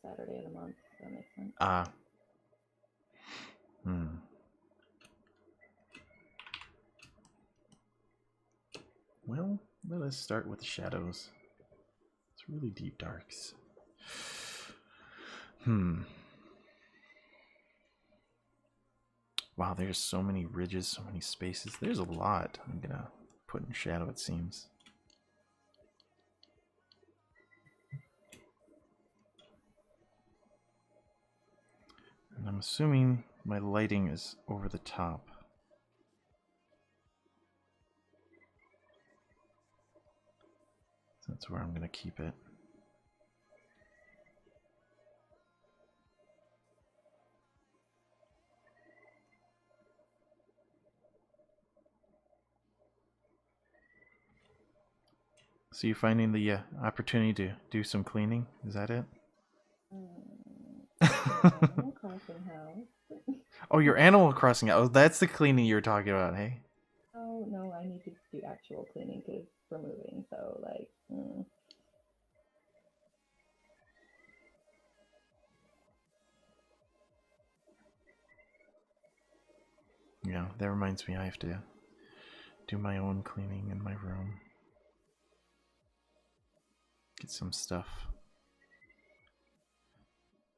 Saturday of the month. So that makes sense. Ah. Hmm. Well, let us start with the shadows. It's really deep darks. Wow, there's so many ridges, so many spaces. There's a lot I'm gonna put in shadow, it seems. And I'm assuming my lighting is over the top. So that's where I'm gonna keep it. So you finding the opportunity to do some cleaning? Is that it? Animal Crossing house. Oh, your Animal Crossing. Oh, that's the cleaning you were talking about, hey? Oh no, I need to do actual cleaning because we're moving. So like. Yeah, that reminds me I have to do my own cleaning in my room. Get some stuff.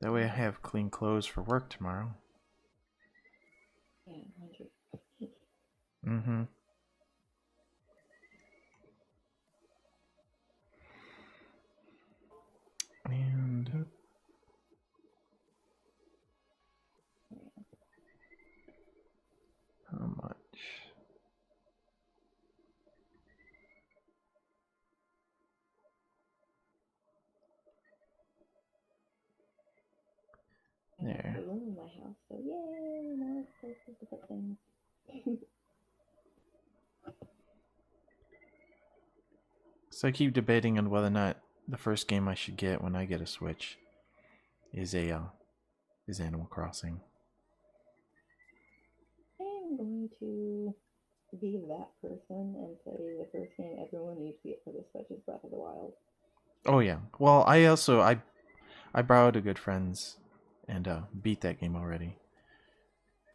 That way I have clean clothes for work tomorrow. Yeah, 100. Mm-hmm. And how much? There. The room in my house, so yay, more places to put things. So I keep debating on whether or not the first game I should get when I get a Switch is Animal Crossing. I'm going to be that person and say the first game everyone needs to get for the Switch is Breath of the Wild. Oh yeah. Well, I borrowed a good friend's and beat that game already.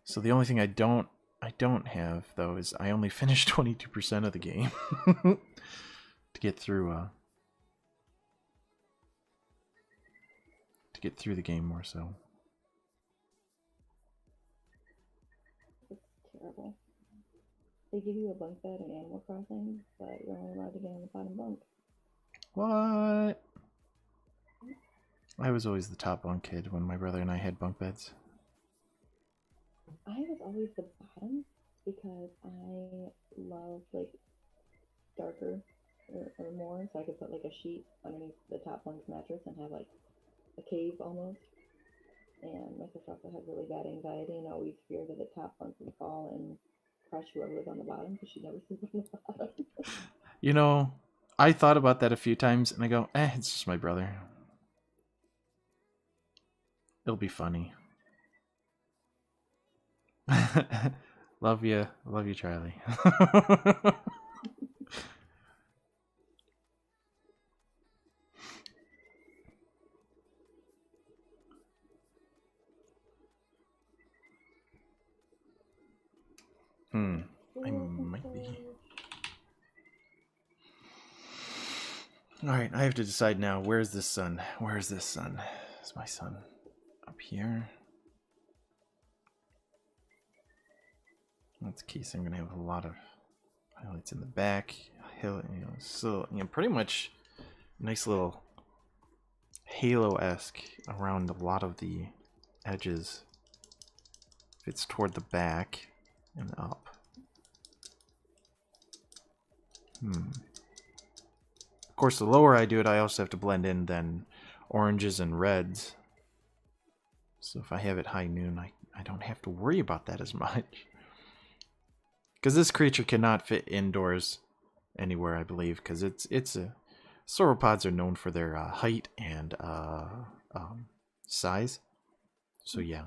So the only thing I don't have though is I only finished 22% of the game to get through the game more so. It's terrible. They give you a bunk bed in Animal Crossing, but you're only allowed to get on the bottom bunk. What? I was always the top bunk kid when my brother and I had bunk beds. I was always the bottom because I love like darker or more, so I could put like a sheet underneath the top bunk's mattress and have like a cave almost. And my sister also had really bad anxiety and always feared that the top bunk would fall and crush whoever was on the bottom because she never sleep on the bottom. You know, I thought about that a few times and I go, it's just my brother. It'll be funny. Love you, Charlie. I might be. Alright, I have to decide now. Where's this sun? Where's this sun? Is my sun up here? That's the case. I'm gonna have a lot of highlights in the back. So pretty much nice little halo-esque around a lot of the edges. If it's toward the back and up. Of course, the lower I do it, I also have to blend in then oranges and reds. So if I have it high noon, I don't have to worry about that as much. Because this creature cannot fit indoors anywhere, I believe, because it's a sauropods are known for their height and size. So yeah.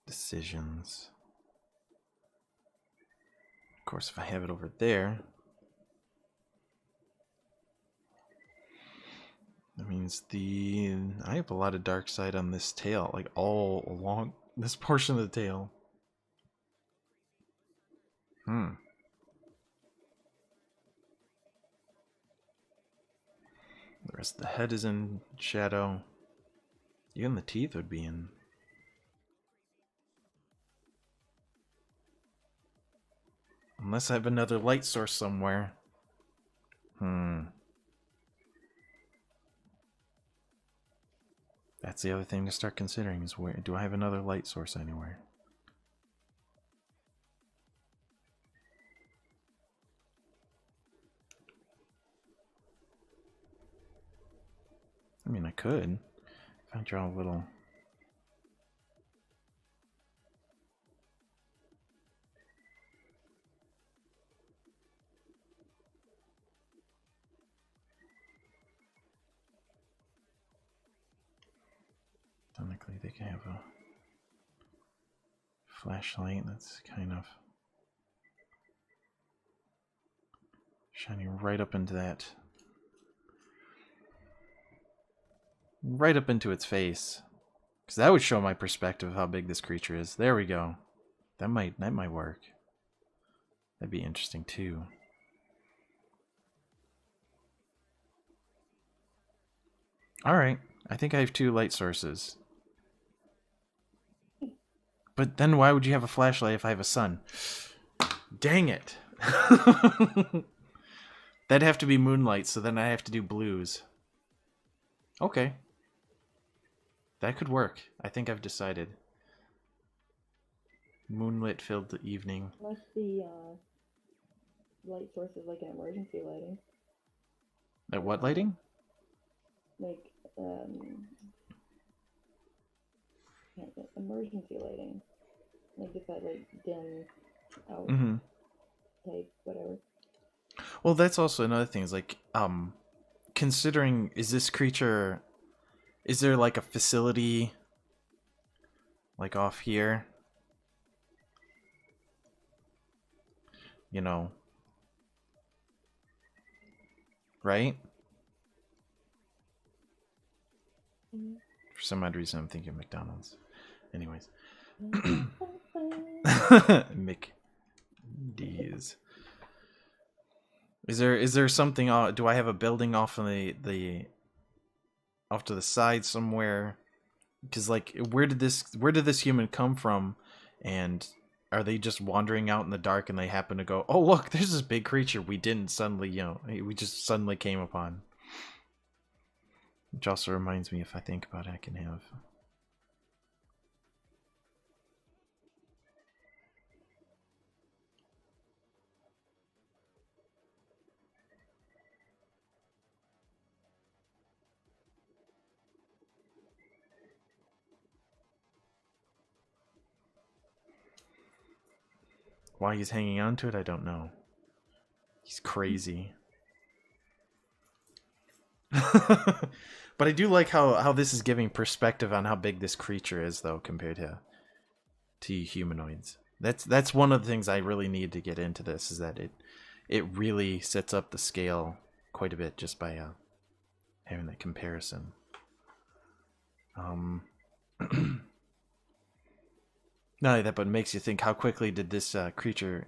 Decisions. course, if I have it over there, that means I have a lot of dark side on this tail, like all along this portion of the tail. The rest of the head is in shadow. Even the teeth would be in. Unless I have another light source somewhere. That's the other thing to start considering is where do I have another light source anywhere? I mean, I could. If I draw a little. Technically, they can have a flashlight that's kind of shining right up into that. Right up into its face. Because that would show my perspective of how big this creature is. There we go. That might work. That'd be interesting too. Alright. I think I have 2 light sources. But then why would you have a flashlight if I have a sun? Dang it. That'd have to be moonlight, so then I have to do blues. Okay. That could work. I think I've decided. Moonlit filled evening. Unless the light source is like an emergency lighting. At what lighting? Like, emergency lighting. Like just that, like, dim out type, whatever. Well, that's also another thing, is like, considering, is this creature, is there like a facility like off here? You know. Right? For some odd reason I'm thinking McDonald's. Anyways. McD's. Is there something, do I have a building off on the off to the side somewhere? Because like, where did this human come from, and are they just wandering out in the dark and they happen to go, oh look, there's this big creature we didn't suddenly, we just suddenly came upon. Which also reminds me, if I think about it, I can have why he's hanging on to it, I don't know. He's crazy. But I do like how this is giving perspective on how big this creature is, though, compared to humanoids. That's one of the things I really need to get into this, is that it really sets up the scale quite a bit just by having that comparison. Not only that, but it makes you think, how quickly did this creature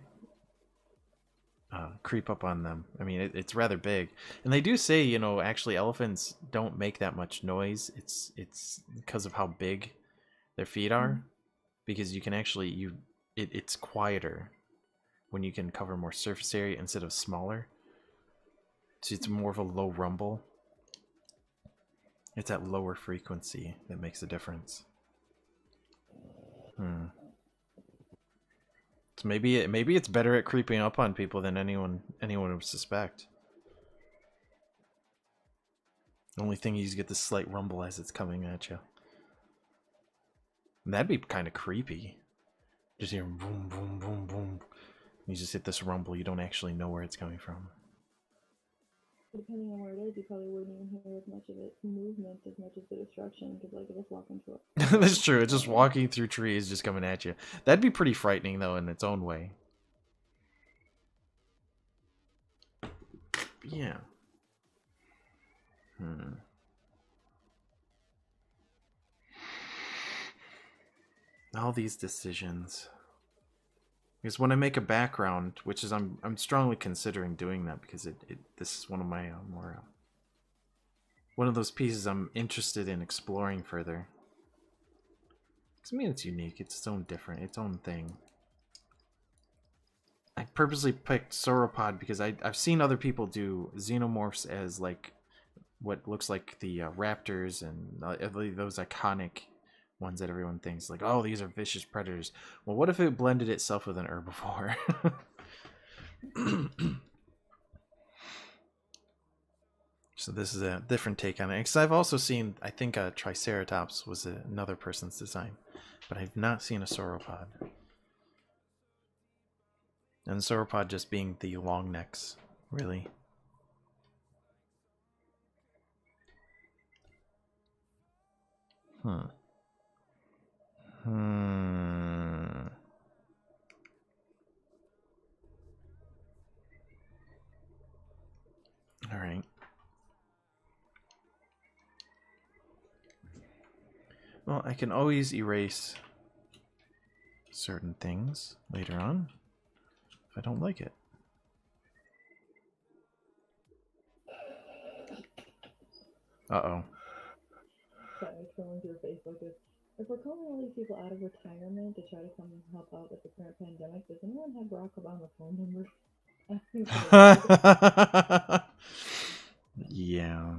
creep up on them? I mean, it's rather big, and they do say, actually elephants don't make that much noise. It's because of how big their feet are, because you can actually it's quieter when you can cover more surface area instead of smaller. So it's more of a low rumble. It's at lower frequency that makes a difference. So maybe it's better at creeping up on people than anyone would suspect. The only thing is you get this slight rumble as it's coming at you. And that'd be kind of creepy. Just hear boom, boom, boom, boom. You just hit this rumble. You don't actually know where it's coming from. Depending on where it is, you probably wouldn't even hear as much of its movement as much as the destruction, because like if it's walking through it. That's true. It's just walking through trees, just coming at you. That'd be pretty frightening, though, in its own way. Yeah. All these decisions. Because when I make a background, which is I'm strongly considering doing that because this is one of my more one of those pieces I'm interested in exploring further. Because I mean it's unique, it's its own different, its own thing. I purposely picked sauropod because I've seen other people do xenomorphs as like what looks like the raptors and those iconic ones that everyone thinks like, oh, these are vicious predators. Well, what if it blended itself with an herbivore? So this is a different take on it. Because I've also seen, I think a Triceratops was another person's design, but I've not seen a sauropod. And sauropod just being the long necks, really. Hmm. All right. Well, I can always erase certain things later on if I don't like it. Uh-oh. Sorry, scrolling through Facebook. If we're calling all these people out of retirement to try to come and help out with the current pandemic, does anyone have Barack Obama's phone number? Yeah.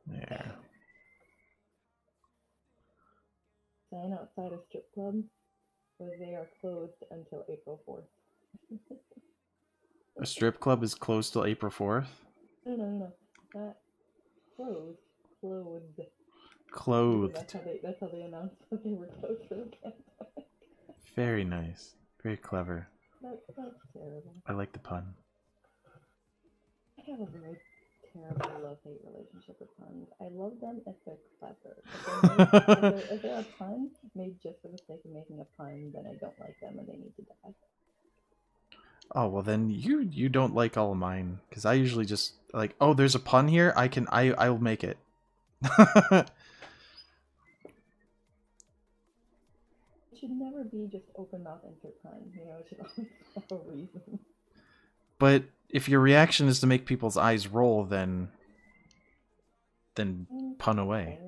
There. Sign outside a strip club where they are closed until April 4th. A strip club is closed till April 4th? No. Not closed. Closed. Clothed. That's how they announced that they were closed for the pandemic. Very nice. Very clever. That's terrible. I like the pun. I have a very terrible love-hate relationship with puns. I love them if they're clever. If they're a pun made just for the sake of making a pun, then I don't like them and they need to die. Oh, well then you don't like all of mine. Because I usually just like, oh, there's a pun here? I'll make it. It should never be just open mouth insert pun. You know, it should always have a reason. But if your reaction is to make people's eyes roll, then pun away.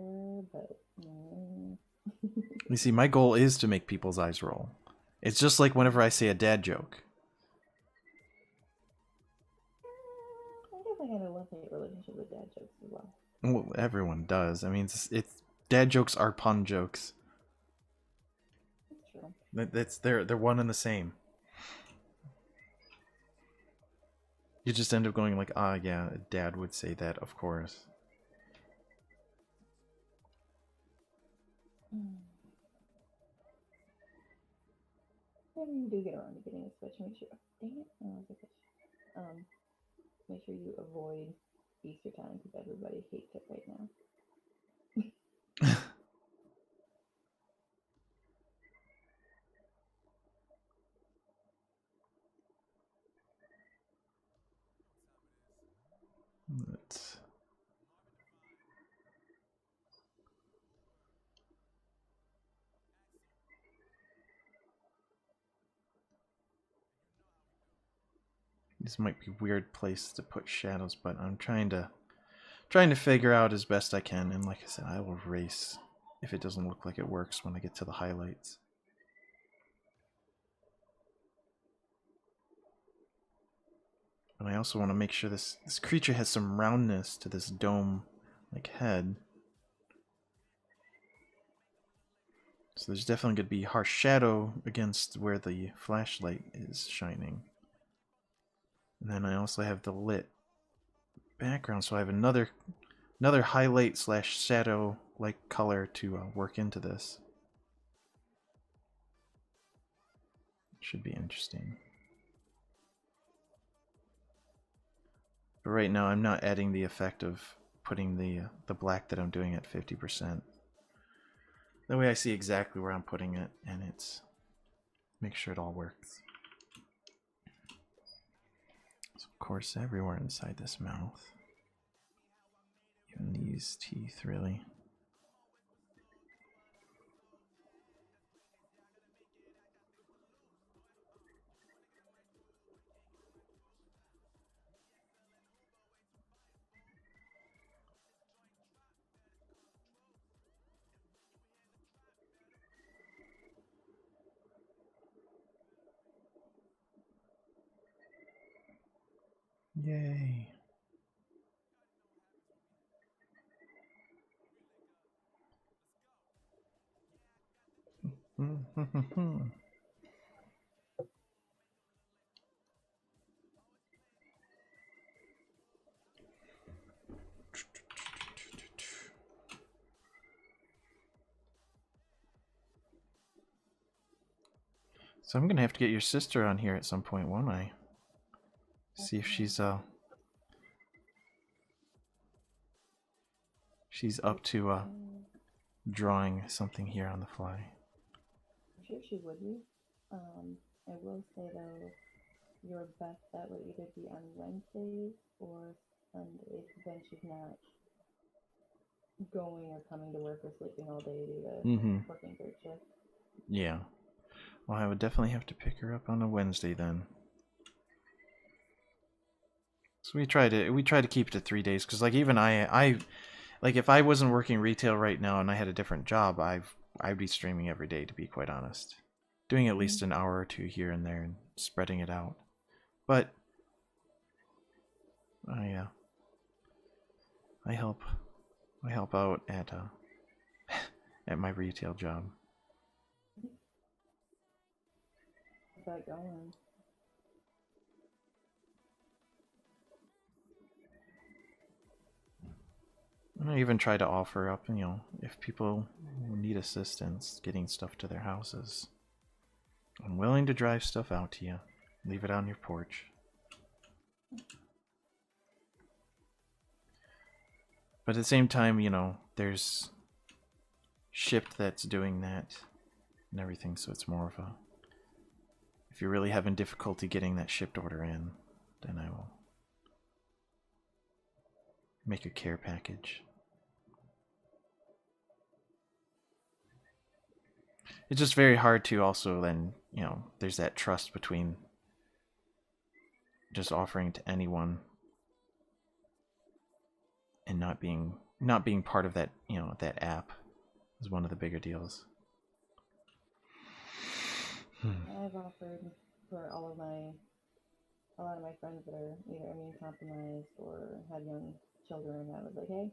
You see, my goal is to make people's eyes roll. It's just like whenever I say a dad joke. I guess I got a love-hate relationship with dad jokes as well. Well, everyone does. I mean, it's dad jokes are pun jokes. That's true. They're one and the same. You just end up going like, ah, yeah, dad would say that, of course. When you do get around to getting a Switch, make sure. Dang it! I love the Switch. Make sure you avoid Easter time because everybody hates it right now. Let's... This might be a weird place to put shadows, but I'm trying to figure out as best I can. And like I said, I will erase if it doesn't look like it works when I get to the highlights. And I also want to make sure this creature has some roundness to this dome like head. So there's definitely going to be harsh shadow against where the flashlight is shining. And then I also have the lit background, so I have another highlight slash shadow like color to work into this. Should be interesting. But right now I'm not adding the effect of putting the black that I'm doing at 50%. That way I see exactly where I'm putting it, and it's make sure it all works. So of course everywhere inside this mouth. Even these teeth, really. Yay. So I'm gonna have to get your sister on here at some point, won't I? See if she's up to drawing something here on the fly. I'm sure she would be. I will say though, your best bet would either be on Wednesdays or Sundays, then she's not going or coming to work or sleeping all day due to working third shift. Yeah. Well, I would definitely have to pick her up on a Wednesday then. So we try to keep it to 3 days, because like even I like if I wasn't working retail right now and I had a different job, I'd be streaming every day, to be quite honest. Doing at least an hour or two here and there and spreading it out. But I help out at at my retail job. How's that going? And I even try to offer up, you know, if people need assistance getting stuff to their houses, I'm willing to drive stuff out to you. Leave it on your porch. But at the same time, you know, there's Shipped that's doing that and everything, so it's more of a, if you're really having difficulty getting that shipped order in, then I will make a care package. It's just very hard to also then, you know, there's that trust between just offering to anyone and not being part of that, you know, that app is one of the bigger deals. I've offered for a lot of my friends that are either immune compromised or have young children. I was like, hey,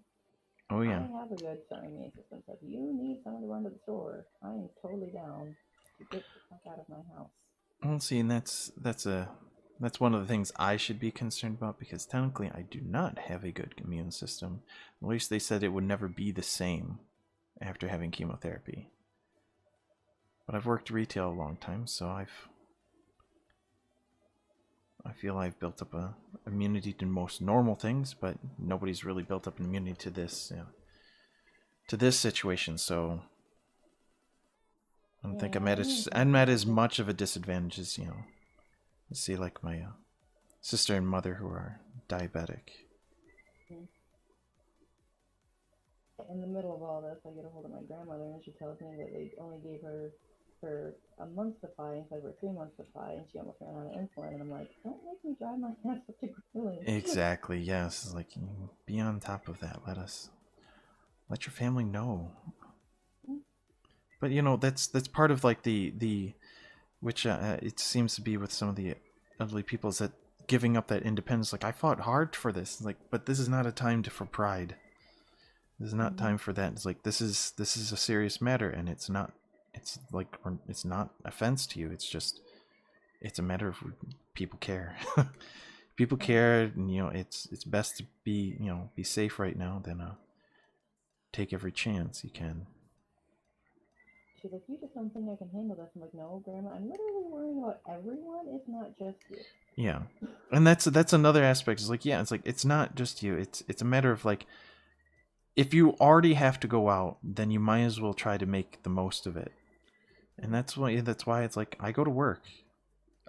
oh yeah, I have a good strong immune system, so if you need someone to run to the store, I am totally down to get the fuck out of my house. Well, see, and that's one of the things I should be concerned about, because technically I do not have a good immune system. At least they said it would never be the same after having chemotherapy. But I've worked retail a long time, so I feel I've built up a immunity to most normal things, but nobody's really built up an immunity to this, you know, to this situation. So I don't think I'm at as much of a disadvantage as, you know, see, like my sister and mother who are diabetic. In the middle of all this, I get a hold of my grandmother, and she tells me that they only gave her for a month's supply instead of 3 months supply, and she almost ran out of insulin. And I'm like, don't make me drive my ass up to Greenland. Exactly. Yes. It's like, be on top of that. Let your family know. But you know, that's part of like the which it seems to be with some of the elderly people, is that giving up that independence. Like, I fought hard for this. Like, but this is not a time for pride. This is not time for that. It's like, this is a serious matter, and it's not offense to you. It's just, it's a matter of people care. people care, and you know it's best to be, you know, be safe right now than take every chance you can. She's like, you just don't think I can handle this. I'm like, no, Grandma, I'm literally worrying about everyone. It's not just you. Yeah, and that's another aspect. It's like, yeah, it's like it's not just you. It's a matter of like, if you already have to go out, then you might as well try to make the most of it. And that's why it's like I go to work.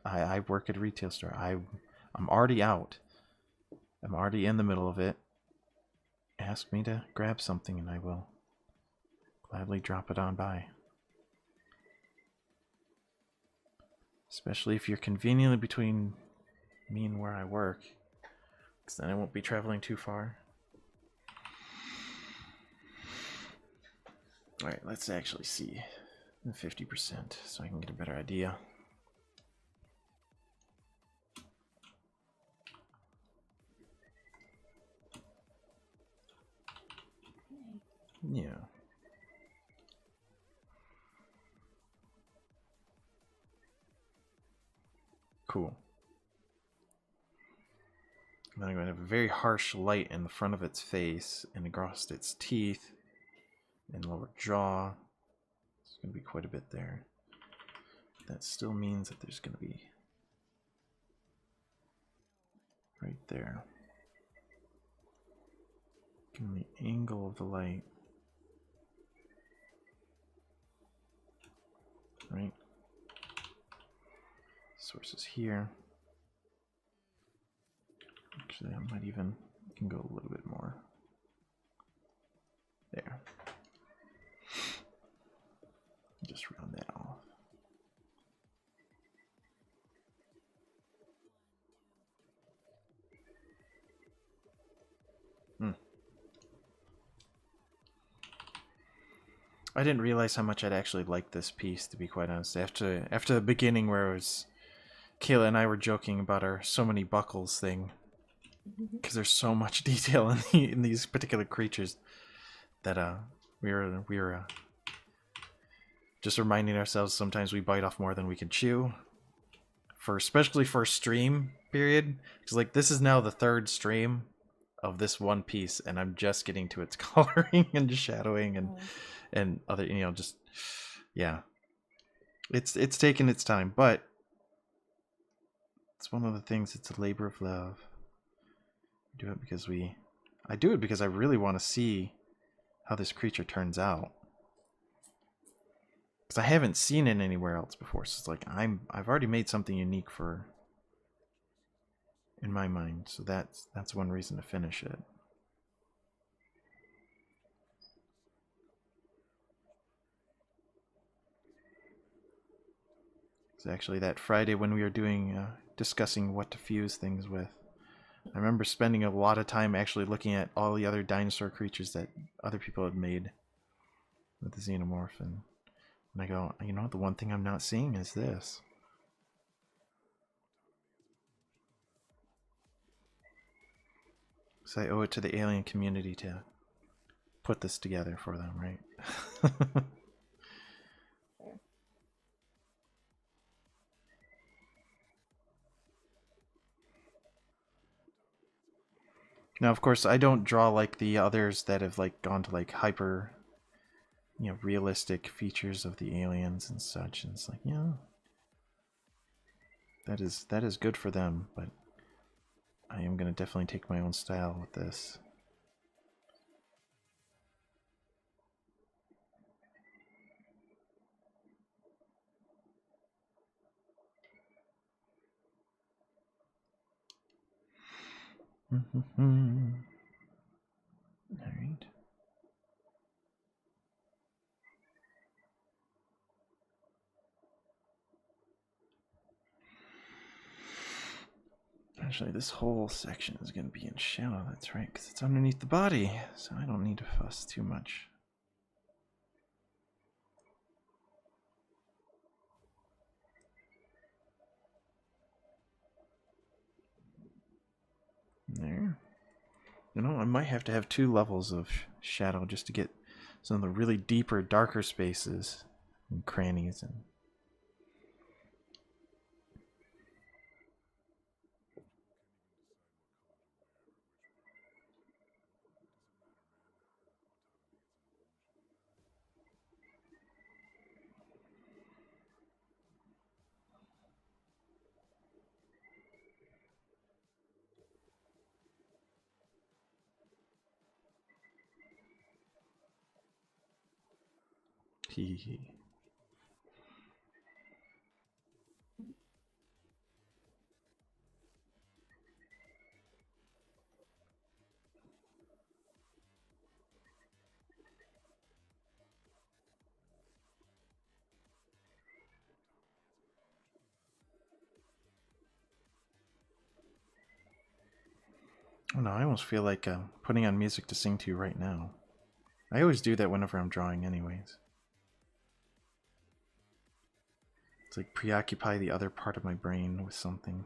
I work at a retail store. I'm already out. I'm already in the middle of it. Ask me to grab something and I will gladly drop it on by. Especially if you're conveniently between me and where I work, because then I won't be traveling too far. Alright, let's actually see the 50% so I can get a better idea. Yeah. Cool. And then I'm going to have a very harsh light in the front of its face and across its teeth and lower jaw. There's going to be quite a bit there. That still means that there's going to be right there. Give me the angle of the light. Right. Source is here. Actually, I might even can go a little bit more. There. Just round that off. I didn't realize how much I'd actually like this piece, to be quite honest. After the beginning, where it was Kayla and I were joking about our so many buckles thing, because there's so much detail in these particular creatures that we were just reminding ourselves sometimes we bite off more than we can chew. Especially for stream period, because like this is now the third stream of this one piece, and I'm just getting to its coloring and shadowing and other, you know, just yeah, it's taken its time, but it's one of the things. It's a labor of love. I do it because I really want to see how this creature turns out, because I haven't seen it anywhere else before. So it's like I've already made something unique for in my mind. So that's one reason to finish it. It's actually that Friday when we were doing discussing what to fuse things with. I remember spending a lot of time actually looking at all the other dinosaur creatures that other people had made with the xenomorph, and I go, you know, the one thing I'm not seeing is this. So I owe it to the alien community to put this together for them, right? Now, of course, I don't draw like the others that have like gone to like hyper, you know, realistic features of the aliens and such. And it's like, yeah, that is good for them, but I am gonna definitely take my own style with this. Alright. Actually, this whole section is going to be in shadow, that's right, because it's underneath the body, so I don't need to fuss too much. There. You know, I might have to have 2 levels of shadow just to get some of the really deeper, darker spaces and crannies and Hee. Oh no, I almost feel like putting on music to sing to you right now. I always do that whenever I'm drawing anyways. It's like preoccupy the other part of my brain with something.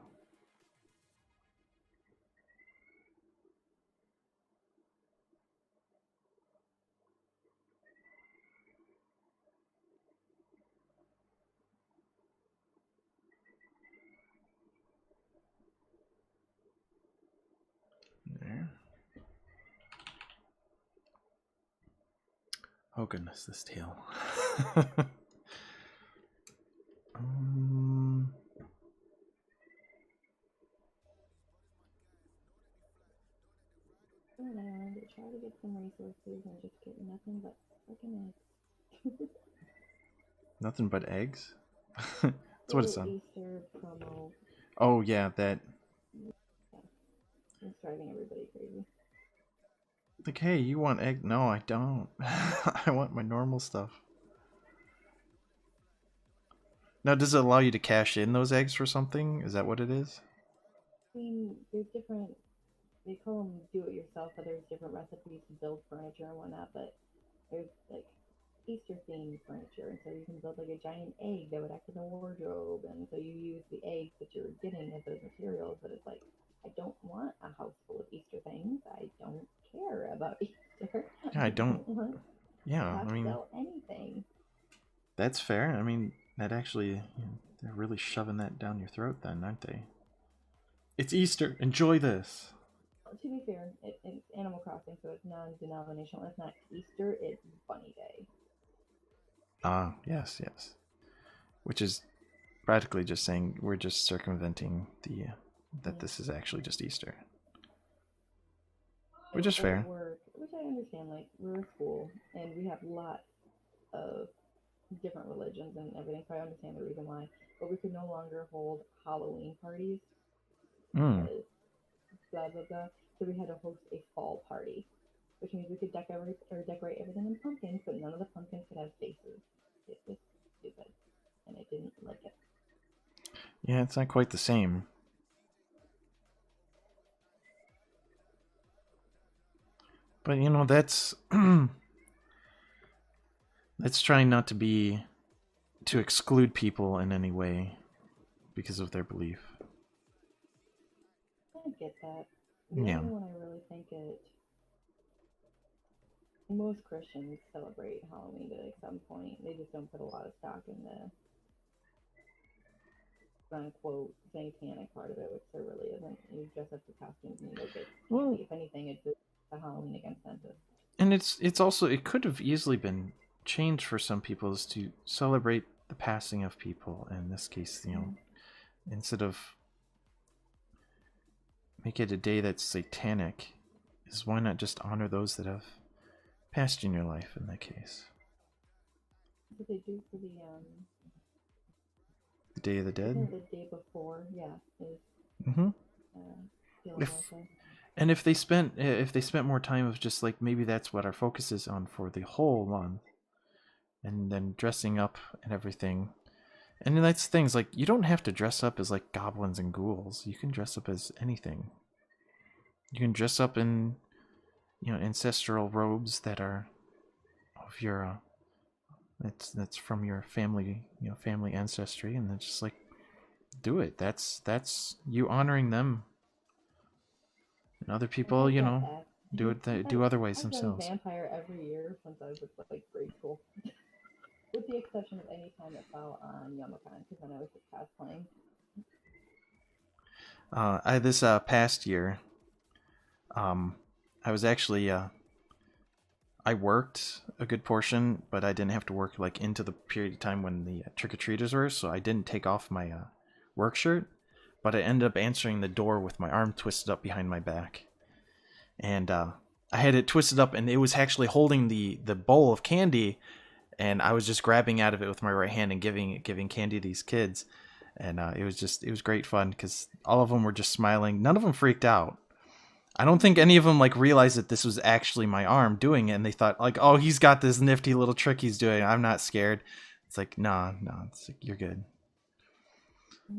There. Oh goodness, this tail. And I try to get some resources and just get nothing but freaking eggs. Nothing but eggs? That's what it sounds. Easter promo. Oh yeah, that. Yeah. It's driving everybody crazy. Like, hey, you want egg? No, I don't. I want my normal stuff. Now, does it allow you to cash in those eggs for something? Is that what it is? I mean, there's different, they call them do-it-yourself, but there's different recipes to build furniture and whatnot, but there's, like, Easter-themed furniture, and so you can build, like, a giant egg that would act as a wardrobe, and so you use the eggs that you're getting as those materials, but it's like, I don't want a house full of Easter things. I don't care about Easter. Yeah, I don't. Yeah, I mean, sell anything. That's fair. I mean, that actually, they're really shoving that down your throat then, aren't they? It's Easter. Enjoy this. To be fair, it's Animal Crossing, so it's non-denominational. It's not Easter, it's Bunny Day. Ah, yes. Which is practically just saying we're just circumventing the that this is actually just Easter. Which is fair. Which I understand, like, we're a school, and we have lots of different religions and everything, so I understand the reason why. But we could no longer hold Halloween parties. Because blah, blah, blah. So we had to host a fall party, which means we could decorate everything in pumpkins, but none of the pumpkins could have faces. It was stupid, and I didn't like it. Yeah, it's not quite the same. But you know, that's that's trying not to exclude people in any way because of their belief. I get that. The only one I really think it. Most Christians celebrate Halloween at some point. They just don't put a lot of stock in the quote satanic part of it, which there really isn't. You dress up for costumes and you go get candy. If anything, it's a Halloween against Santa. And it's also, it could have easily been changed for some people is to celebrate the passing of people. In this case, you know, instead of make it a day that's satanic, is why not just honor those that have passed in your life in that case? What they do for the Day of the Dead? The day before, yeah. And if they spent more time of just like, maybe that's what our focus is on for the whole month, and then dressing up and everything. And that's things like, you don't have to dress up as like goblins and ghouls. You can dress up as anything. You can dress up in, you know, ancestral robes that are of your that's from your family, you know, family ancestry, and then just like do it. That's you honoring them. And other people, you know, do other ways themselves. I've done vampire every year since I was like grade school, with the exception of any time it fell on Youmacon, because then I was just cosplaying. This past year, I was actually I worked a good portion, but I didn't have to work like into the period of time when the trick-or-treaters were, so I didn't take off my work shirt, but I ended up answering the door with my arm twisted up behind my back. And I had it twisted up, and it was actually holding the bowl of candy, and I was just grabbing out of it with my right hand and giving candy to these kids, and it was great fun because all of them were just smiling. None of them freaked out. I don't think any of them like realized that this was actually my arm doing it, and they thought like, oh, he's got this nifty little trick he's doing. I'm not scared. It's like, nah, it's like, you're good.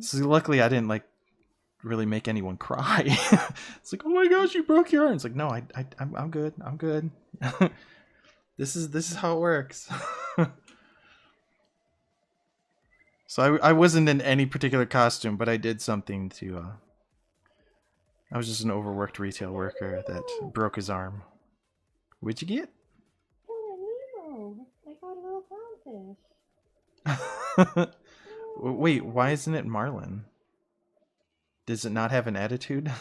So luckily, I didn't like really make anyone cry. It's like, oh my gosh, you broke your arm. It's like, no, I'm good. I'm good. This is how it works. So I wasn't in any particular costume, but I did something to. I was just an overworked retail worker that broke his arm. What'd you get? Oh, Nemo! I got a little clownfish. Wait, why isn't it Marlin? Does it not have an attitude? I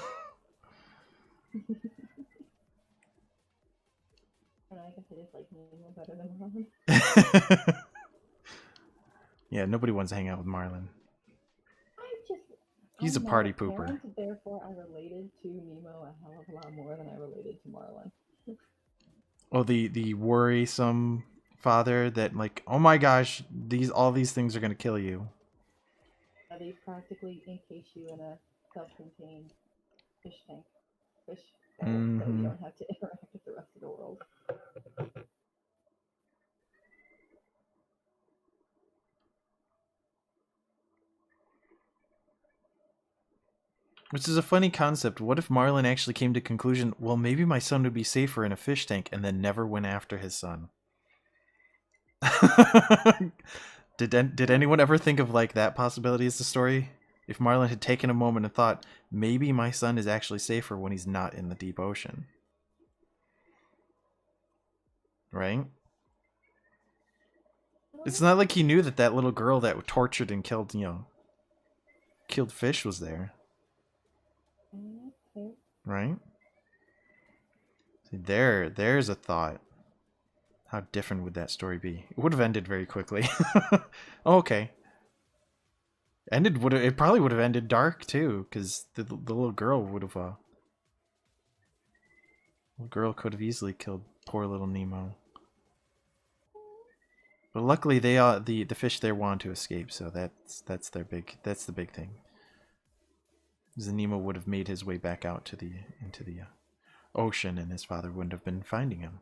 guess it is like Nemo better than Marlin. Yeah, nobody wants to hang out with Marlin. He's a I'm party not a pooper. parent, therefore I related to Nemo a hell of a lot more than I related to Marlin. Oh, the worrisome father that like, oh my gosh, all these things are gonna kill you. Yeah, they practically encase you in a self-contained fish tank, fish bowl, so you don't have to interact with the rest of the world. Which is a funny concept. What if Marlin actually came to conclusion, well, maybe my son would be safer in a fish tank, and then never went after his son? Did anyone ever think of like that possibility as the story? If Marlin had taken a moment and thought, maybe my son is actually safer when he's not in the deep ocean. Right? It's not like he knew that that little girl that tortured and killed, killed fish was there. Right? See, there's a thought. How different would that story be? It would have ended very quickly. Oh, okay. It probably would have ended dark too, because the little girl would have little girl could have easily killed poor little Nemo. But luckily the fish there want to escape, so that's the big thing. Because Nemo would have made his way back out to into the ocean, and his father wouldn't have been finding him.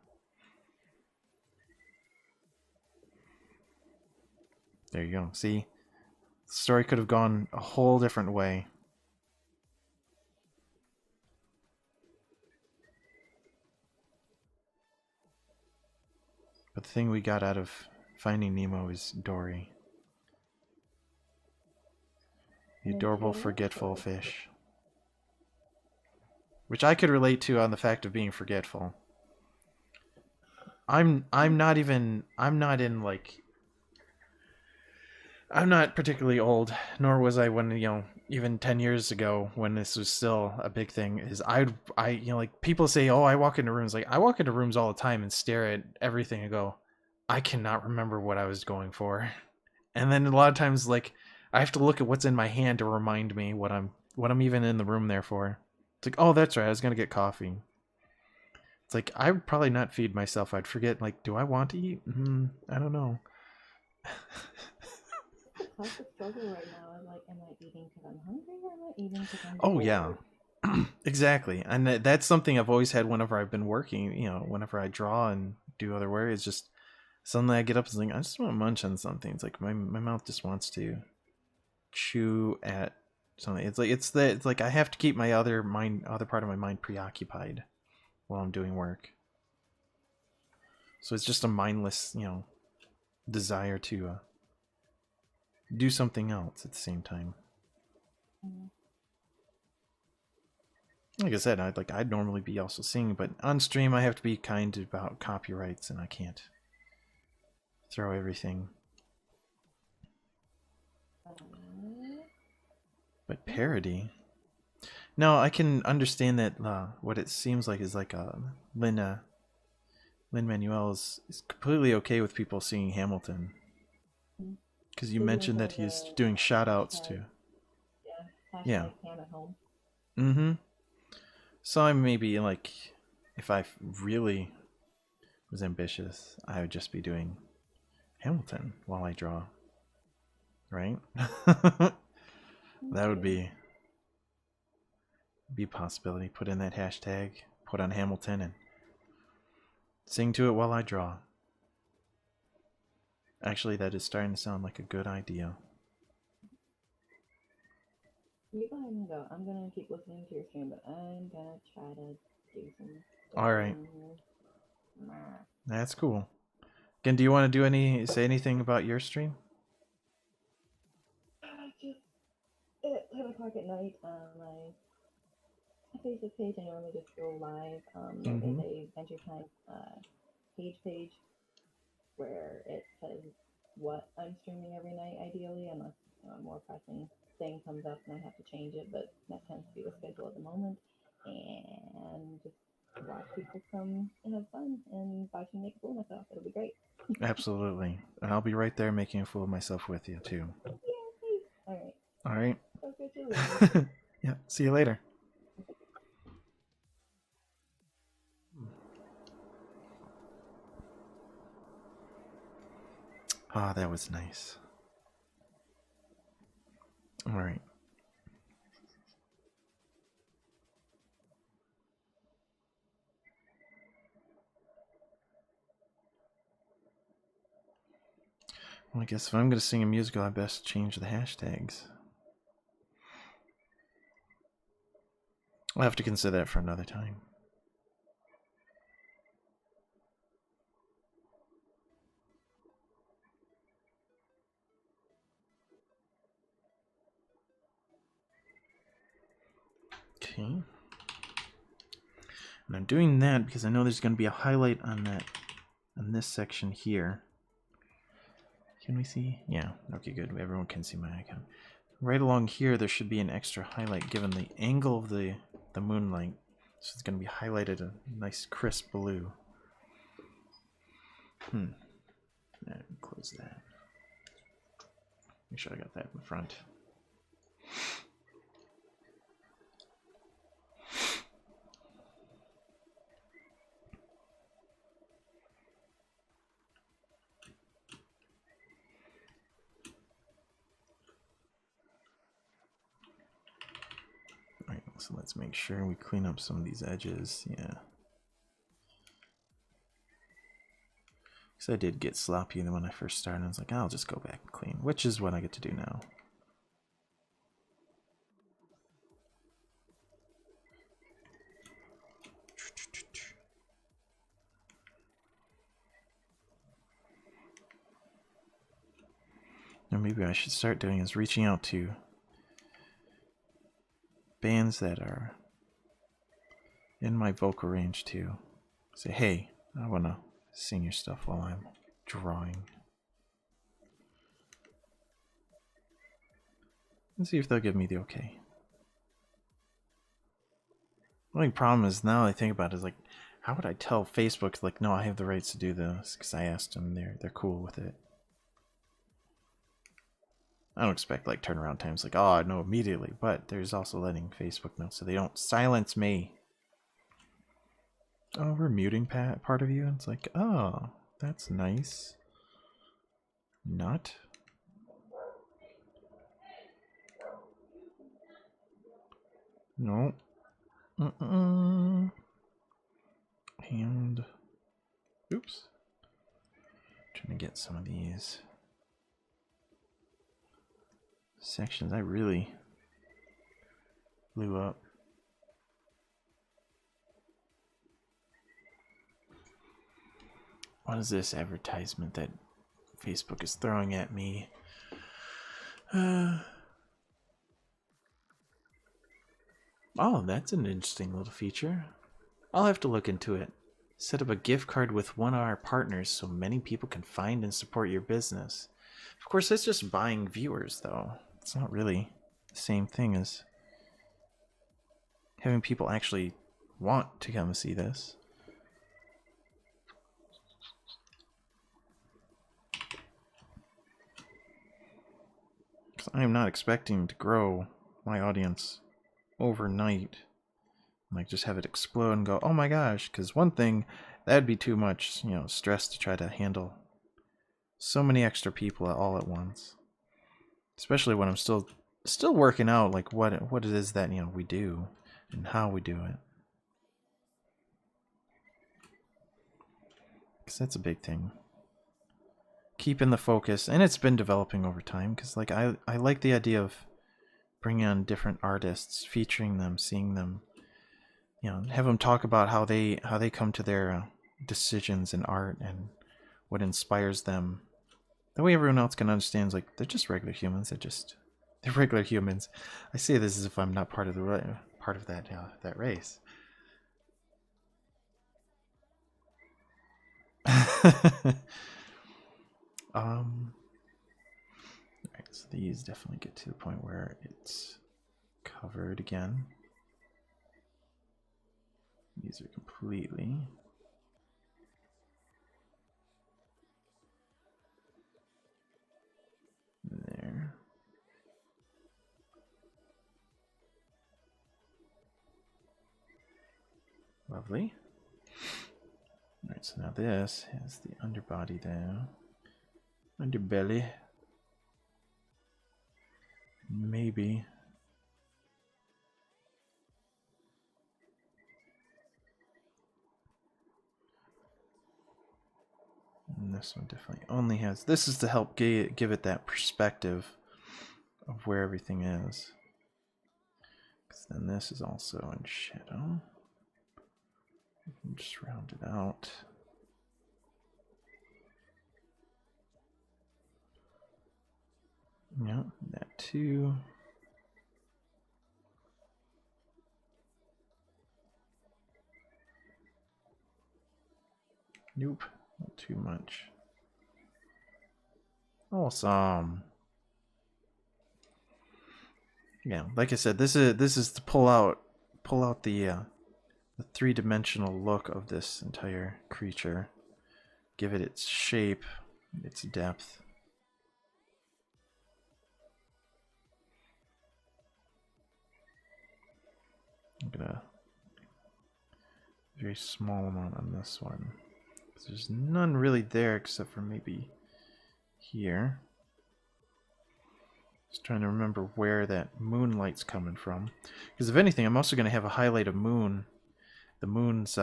There you go. See, the story could have gone a whole different way. But the thing we got out of Finding Nemo is Dory. The adorable, forgetful fish. Which I could relate to on the fact of being forgetful. I'm not particularly old, nor was I when, even 10 years ago when this was still a big thing. Like people say, oh, I walk into rooms. Like I walk into rooms all the time and stare at everything and go, I cannot remember what I was going for. And then a lot of times, like, I have to look at what's in my hand to remind me what I'm even in the room there for. It's like, oh, that's right, I was gonna get coffee. It's like I would probably not feed myself. I'd forget. Like, do I want to eat? I don't know. That's the struggle right now. I'm like, am I eating because I'm hungry, or am I eating because I'm Oh bored? yeah, exactly. And that's something I've always had whenever I've been working. Whenever I draw and do other work, it's just suddenly I get up and think I just want to munch on something. It's like my mouth just wants to chew at something. It's like I have to keep my other part of my mind preoccupied while I'm doing work. So it's just a mindless, desire to do something else at the same time. Like I said, I'd normally be also singing, but on stream I have to be kind about copyrights, and I can't throw everything. But parody? No, I can understand that what it seems like is like Lin-Manuel is completely okay with people singing Hamilton. Because you mentioned that he's doing shout-outs to... Yeah. Ham at home. Mm-hmm. So I maybe, like, if I really was ambitious, I would just be doing Hamilton while I draw. Right? That would be a possibility. Put in that hashtag, put on Hamilton, and sing to it while I draw. Actually, that is starting to sound like a good idea. You go ahead and go. I'm gonna keep listening to your stream, but I'm gonna try to do some stuff. Alright. That's cool. Again, do you want to say anything about your stream? Just at 10 o'clock at night on my Facebook page, I normally just go live. There is a Venture Time page where it says what I'm streaming every night, ideally, unless a more pressing thing comes up and I have to change it, but that tends to be the schedule at the moment. And just watch people come and have fun and watch me make a fool of myself. It'll be great. Absolutely. And I'll be right there making a fool of myself with you, too. Yay! Alright. Okay, yeah, see you later. Ah, that was nice. Alright. Well, I guess if I'm going to sing a musical, I best change the hashtags. I'll have to consider that for another time. Okay. And I'm doing that because I know there's going to be a highlight on this section here. Can we see? Yeah. Okay, good. Everyone can see my icon. Right along here, there should be an extra highlight given the angle of the moonlight. So it's going to be highlighted a nice crisp blue. Close that. Make sure I got that in front. Alright, so let's make sure we clean up some of these edges. Yeah. Because I did get sloppy when I first started. I was like, I'll just go back and clean, which is what I get to do now. Or maybe I should start doing is reaching out to bands that are in my vocal range too. Say, hey, I want to sing your stuff while I'm drawing. And see if they'll give me the okay. The only problem is now I think about it is like, how would I tell Facebook like, no, I have the rights to do this because I asked them, they're cool with it. I don't expect like turnaround times like, oh, I know immediately, but there's also letting Facebook know so they don't silence me. Oh, we're muting part of you. It's like, oh, that's nice. Not. No. And oops. Trying to get some of these sections I really blew up. What is this advertisement that Facebook is throwing at me? Oh, that's an interesting little feature. I'll have to look into it. Set up a gift card with one of our partners so many people can find and support your business. Of course, that's just buying viewers, though. It's not really the same thing as having people actually want to come see this. Because I am not expecting to grow my audience overnight. Like, just have it explode and go, oh my gosh, because one thing, that'd be too much, stress to try to handle so many extra people all at once. Especially when I'm still working out like what it is that, you know, we do and how we do it. Cuz that's a big thing. Keeping the focus, and it's been developing over time, cuz like I like the idea of bringing on different artists, featuring them, seeing them, you know, have them talk about how they come to their decisions in art and what inspires them. That way everyone else can understand, like, they're just regular humans. They're regular humans. I say this as if I'm not part of that race. Alright, so these definitely get to the point where it's covered again. These are completely. There. Lovely. Alright, so now this has the underbody there. Underbelly. Maybe. And this one definitely only has. This is to help give it that perspective of where everything is. Because then this is also in shadow. Just round it out. Yeah, that too. Nope, not too much. Awesome. Yeah, like I said, this is to pull out the three-dimensional look of this entire creature, give it its shape, its depth. I'm gonna very small amount on this one. There's none really there except for maybe here. Just trying to remember where that moonlight's coming from. Because if anything, I'm also going to have a highlight of moon. The moon's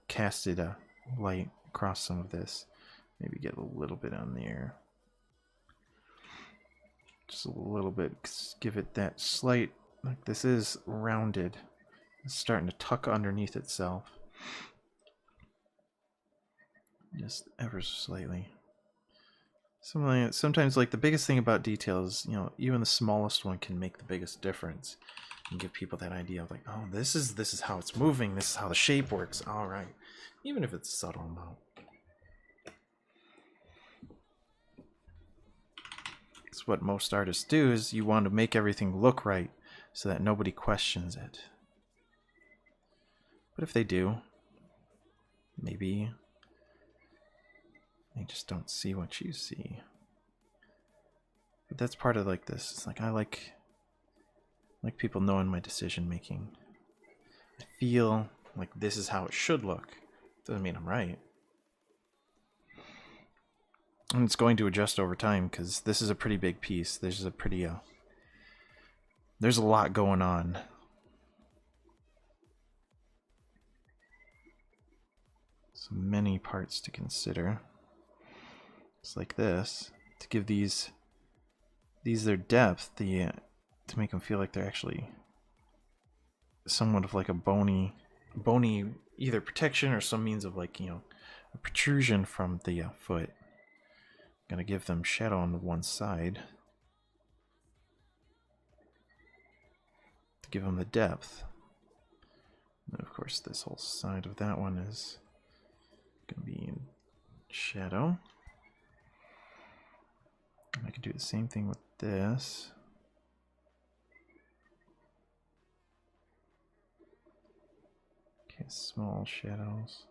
casted a light across some of this. Maybe get a little bit on there. Just a little bit. Give it that slight, like this is rounded. It's starting to tuck underneath itself. Just ever so slightly. Sometimes, like, the biggest thing about details, you know, even the smallest one can make the biggest difference and give people that idea of, like, oh, this is how it's moving, this is how the shape works. All right, even if it's subtle amount. It's what most artists do, is you want to make everything look right so that nobody questions it. But if they do, maybe they just don't see what you see. But that's part of, like, this. It's like I like people knowing my decision making. I feel like this is how it should look. Doesn't mean I'm right. And it's going to adjust over time because this is a pretty big piece. There's a pretty there's a lot going on. So many parts to consider. It's like this, to give these their depth, to make them feel like they're actually somewhat of like a bony either protection or some means of, like, you know, a protrusion from the foot. Gonna give them shadow on the one side to give them the depth. And of course, this whole side of that one is gonna be in shadow. And I could do the same thing with this. Okay, small shadows.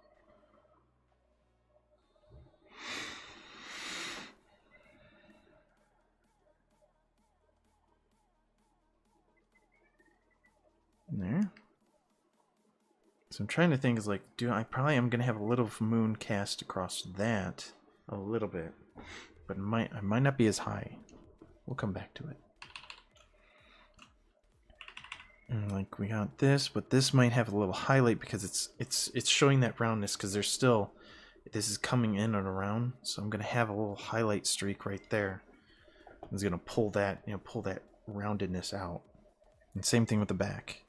There. So I'm trying to think, is like, I probably am going to have a little moon cast across that a little bit. but I might not be as high. We'll come back to it. And like we got this, but this might have a little highlight because it's showing that roundness because there's still, this is coming in and around, so I'm gonna have a little highlight streak right there. It's gonna pull that, pull that roundedness out. And same thing with the back.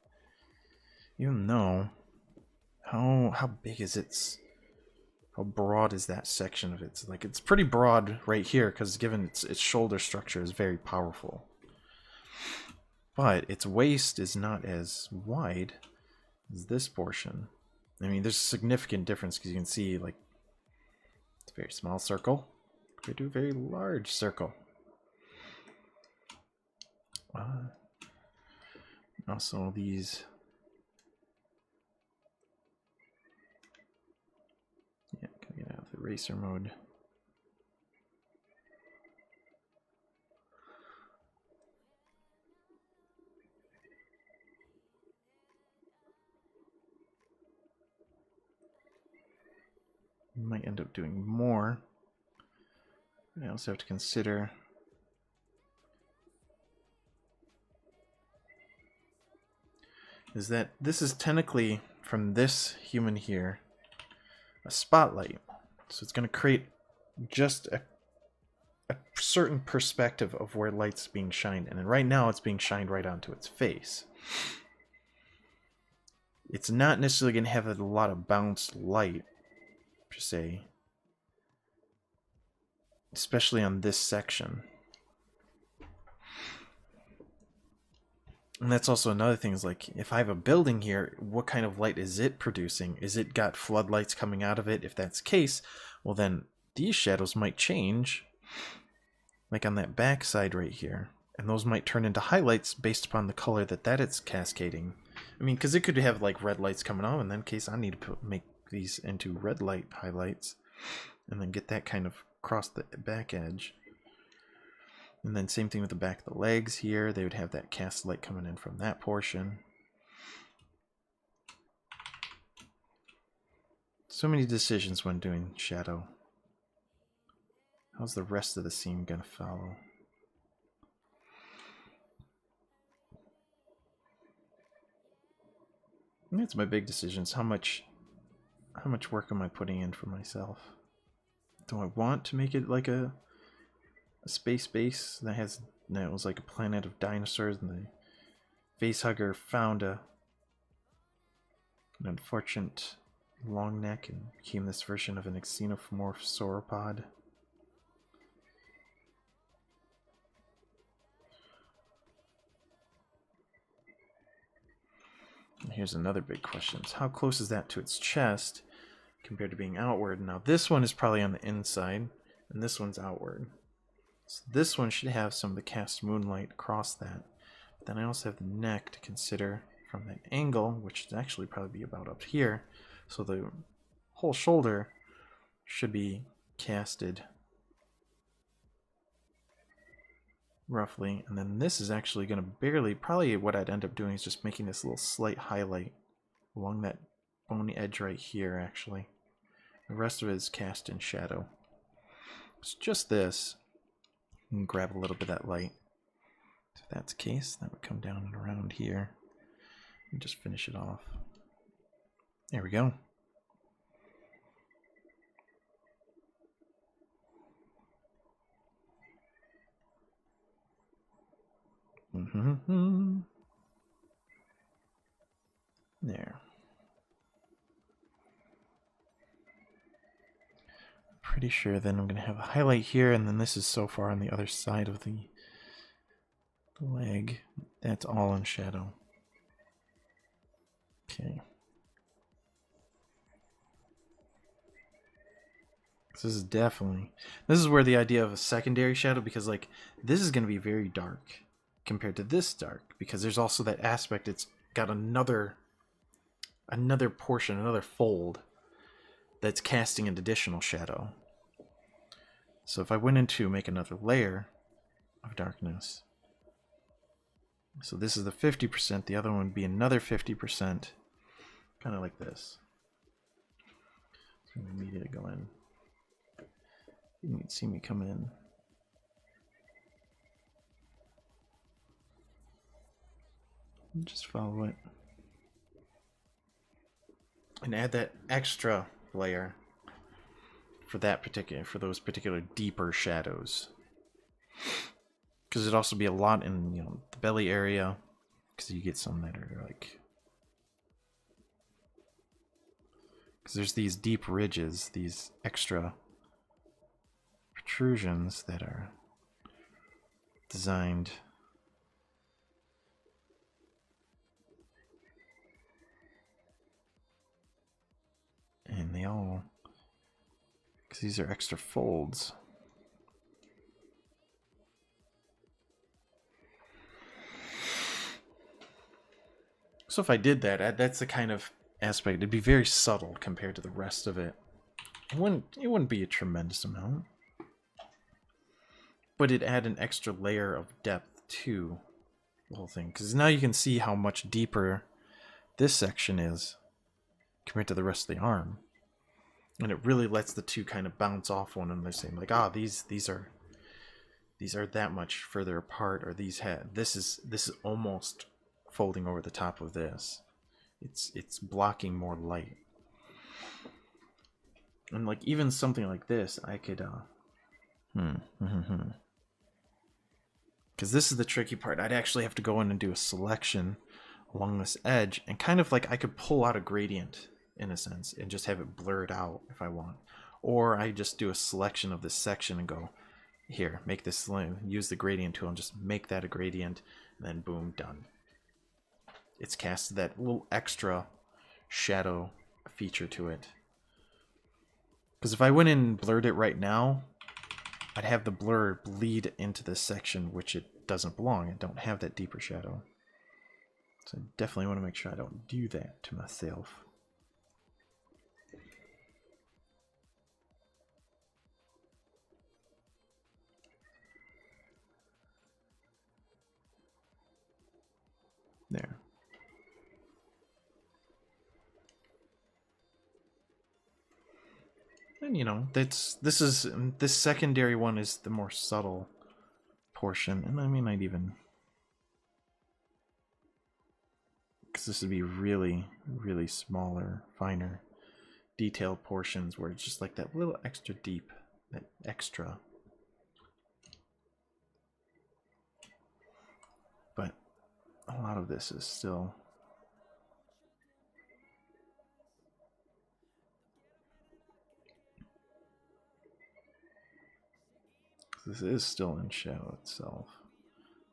Even though, how big is it? How broad is that section of it? It's like, it's pretty broad right here because given its shoulder structure is very powerful. But its waist is not as wide as this portion. I mean, there's a significant difference because you can see, like, it's a very small circle compared to a very large circle. Also, these. Yeah, can I get out of the eraser mode? You might end up doing more. I also have to consider is that this is technically, from this human here, a spotlight. So it's going to create just a certain perspective of where light's being shined. And then right now it's being shined right onto its face. It's not necessarily going to have a lot of bounced light, per se. Especially on this section. And that's also another thing, is like, if I have a building here, what kind of light is it producing? Is it got floodlights coming out of it? If that's the case, well then these shadows might change, like on that back side right here. And those might turn into highlights based upon the color that it's cascading. I mean, because it could have like red lights coming on, in that case I need to make these into red light highlights. And then get that kind of across the back edge. And then same thing with the back of the legs here. They would have that cast light coming in from that portion. So many decisions when doing shadow. How's the rest of the scene gonna follow? That's my big decisions. How much work am I putting in for myself? Do I want to make it like a space base that was like a planet of dinosaurs, and the facehugger found an unfortunate long neck and became this version of an xenomorph sauropod? And here's another big question. How close is that to its chest compared to being outward? Now this one is probably on the inside, and this one's outward. So this one should have some of the cast moonlight across that. But then I also have the neck to consider from that angle, which should actually probably be about up here. So the whole shoulder should be casted roughly. And then this is actually going to probably what I'd end up doing is just making this little slight highlight along that bony edge right here, actually. The rest of it is cast in shadow. It's just this. And grab a little bit of that light. If that's the case, that would come down and around here and just finish it off. There we go. There. Pretty sure then I'm going to have a highlight here, and then this is so far on the other side of the leg. That's all in shadow. Okay. This is where the idea of a secondary shadow, because like this is going to be very dark compared to this dark, because there's also that aspect, it's got another portion, another fold that's casting an additional shadow. So if I went into make another layer of darkness, so this is the 50%, the other one would be another 50%, kind of like this. So I'm immediately go in. You can see me come in Just follow it. And add that extra layer for those particular deeper shadows. Because it'd also be a lot in, you know, the belly area. Because you get some that are like... Because there's these deep ridges, these extra protrusions that are designed... And they all... Because these are extra folds. So if I did that, that's the kind of aspect. It'd be very subtle compared to the rest of it. It wouldn't be a tremendous amount. But it'd add an extra layer of depth to the whole thing. Because now you can see how much deeper this section is compared to the rest of the arm. And it really lets the two kind of bounce off one another, saying like, ah, these are that much further apart, or this is almost folding over the top of this. It's blocking more light. And like even something like this, I could because this is the tricky part. I'd actually have to go in and do a selection along this edge, and kind of like I could pull out a gradient in a sense and just have it blurred out if I want. Or I just do a selection of this section and go, here, make this slim, use the gradient tool and just make that a gradient, and then boom, done. It's cast that little extra shadow feature to it. Because if I went in and blurred it right now, I'd have the blur bleed into this section, which it doesn't belong. I don't have that deeper shadow. So I definitely want to make sure I don't do that to myself. There. And you know, this secondary one is the more subtle portion, and I mean I'd even, because this would be really, really smaller, finer, detailed portions where it's just like that little extra deep, that extra. But a lot of this is still. This is still in shadow itself.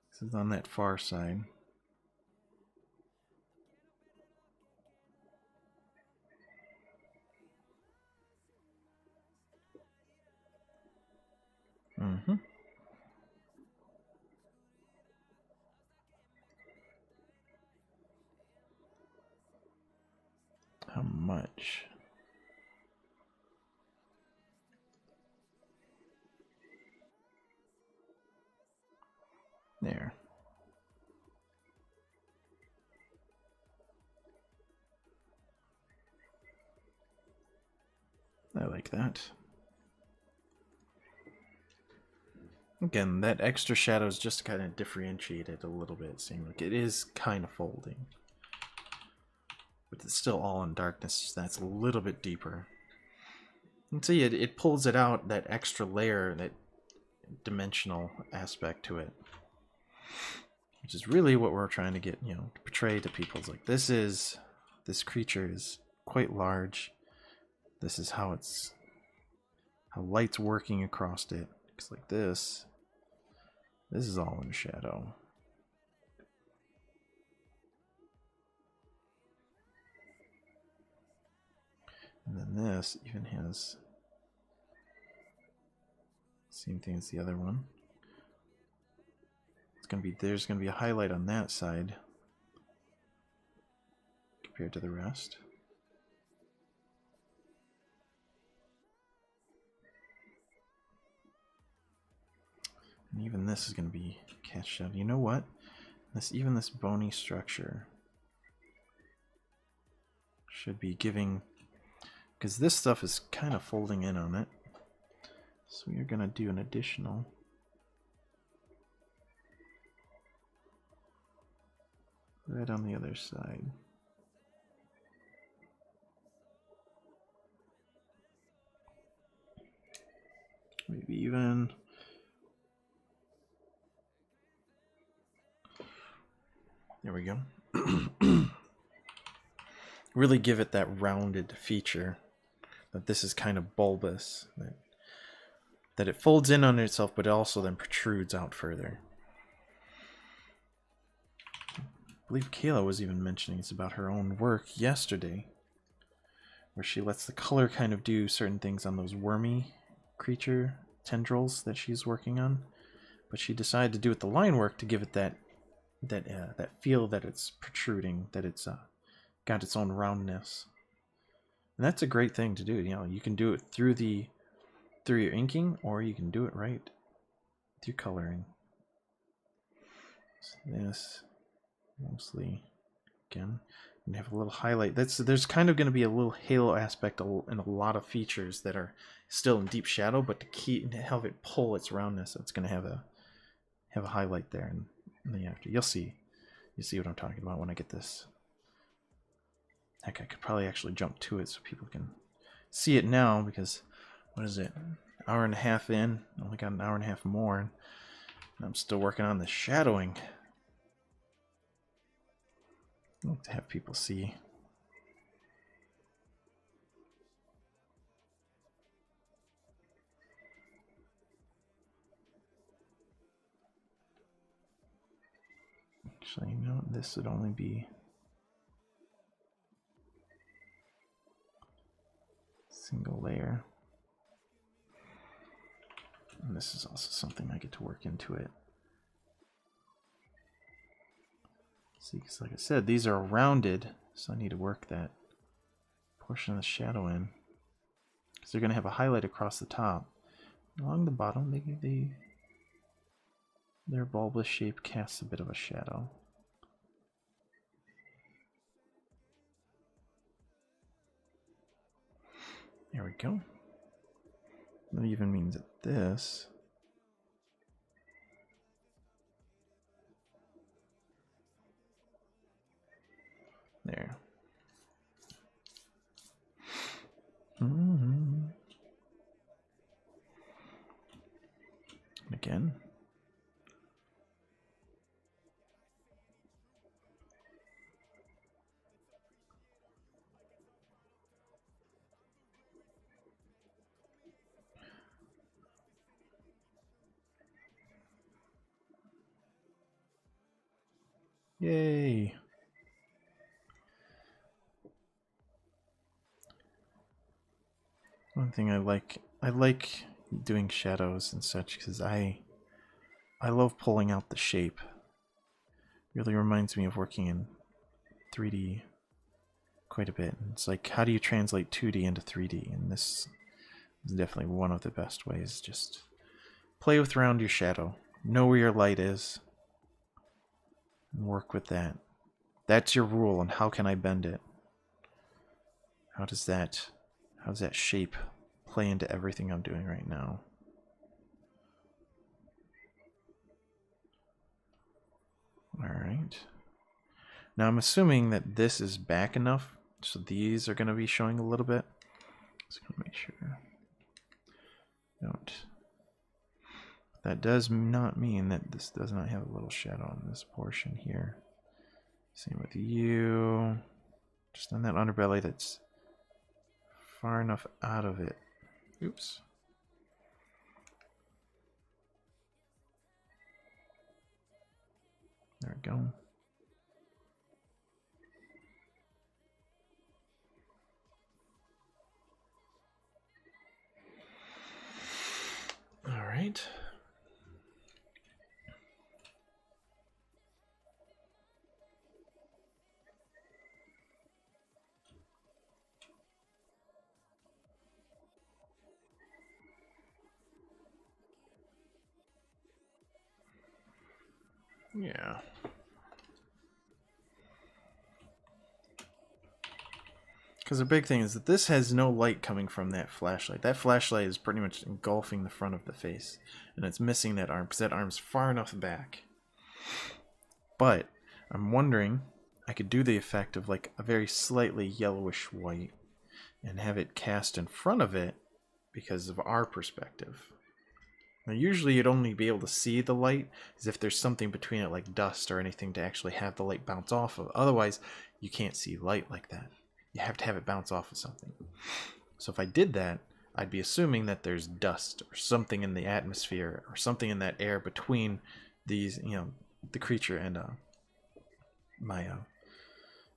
This is on that far side. How much? There. I like that. Again, that extra shadow is just to kind of differentiate it a little bit, seeing like it is kind of folding. But it's still all in darkness, so that's a little bit deeper. And see, it pulls it out, that extra layer, that dimensional aspect to it. Which is really what we're trying to get, you know, to portray to people. It's like, this creature is quite large. This is how light's working across it. Because like this is all in shadow. And then this even has same thing as the other one. There's gonna be a highlight on that side compared to the rest. And even this is gonna be cast out. You know what? Even this bony structure should be giving, because this stuff is kind of folding in on it. So we are gonna do an additional. Red on the other side. Maybe even... There we go. Really give it that rounded feature. That this is kind of bulbous. That it folds in on itself, but it also then protrudes out further. I believe Kayla was even mentioning it's about her own work yesterday, where she lets the color kind of do certain things on those wormy creature tendrils that she's working on, but she decided to do it the line work to give it that feel that it's protruding, that it's got its own roundness. And that's a great thing to do. You know, you can do it through your inking, or you can do it right through coloring. So this mostly, again, and have a little highlight. There's kind of going to be a little halo aspect in a lot of features that are still in deep shadow, but to have it pull its roundness, it's going to have a highlight there. And in the after, you'll see what I'm talking about when I get this. Heck, I could probably actually jump to it so people can see it now, because what is it? Hour and a half in, only got an hour and a half more, and I'm still working on the shadowing. I like to have people see. Actually, you know, this would only be single layer. And this is also something I get to work into it. See, because like I said, these are rounded, so I need to work that portion of the shadow in. Because they're going to have a highlight across the top. Along the bottom, their bulbous shape casts a bit of a shadow. There we go. That even means that this there. And again. Yay. One thing I like doing shadows and such, because I love pulling out the shape. Really reminds me of working in 3D quite a bit. It's like, how do you translate 2D into 3D? And this is definitely one of the best ways. Just play around your shadow. Know where your light is. And work with that. That's your rule, and how can I bend it? How does that shape play into everything I'm doing right now? Alright. Now I'm assuming that this is back enough, so these are going to be showing a little bit. Just going to make sure. Don't. That does not mean that this does not have a little shadow on this portion here. Same with you. Just on that underbelly that's far enough out of it. Oops. There we go. All right. Yeah. Because the big thing is that this has no light coming from that flashlight. That flashlight is pretty much engulfing the front of the face. And it's missing that arm because that arm's far enough back. But I'm wondering I could do the effect of like a very slightly yellowish white and have it cast in front of it because of our perspective. Now, usually you'd only be able to see the light as if there's something between it like dust or anything to actually have the light bounce off of. Otherwise, you can't see light like that. You have to have it bounce off of something. So if I did that, I'd be assuming that there's dust or something in the atmosphere or something in that air between these, the creature and my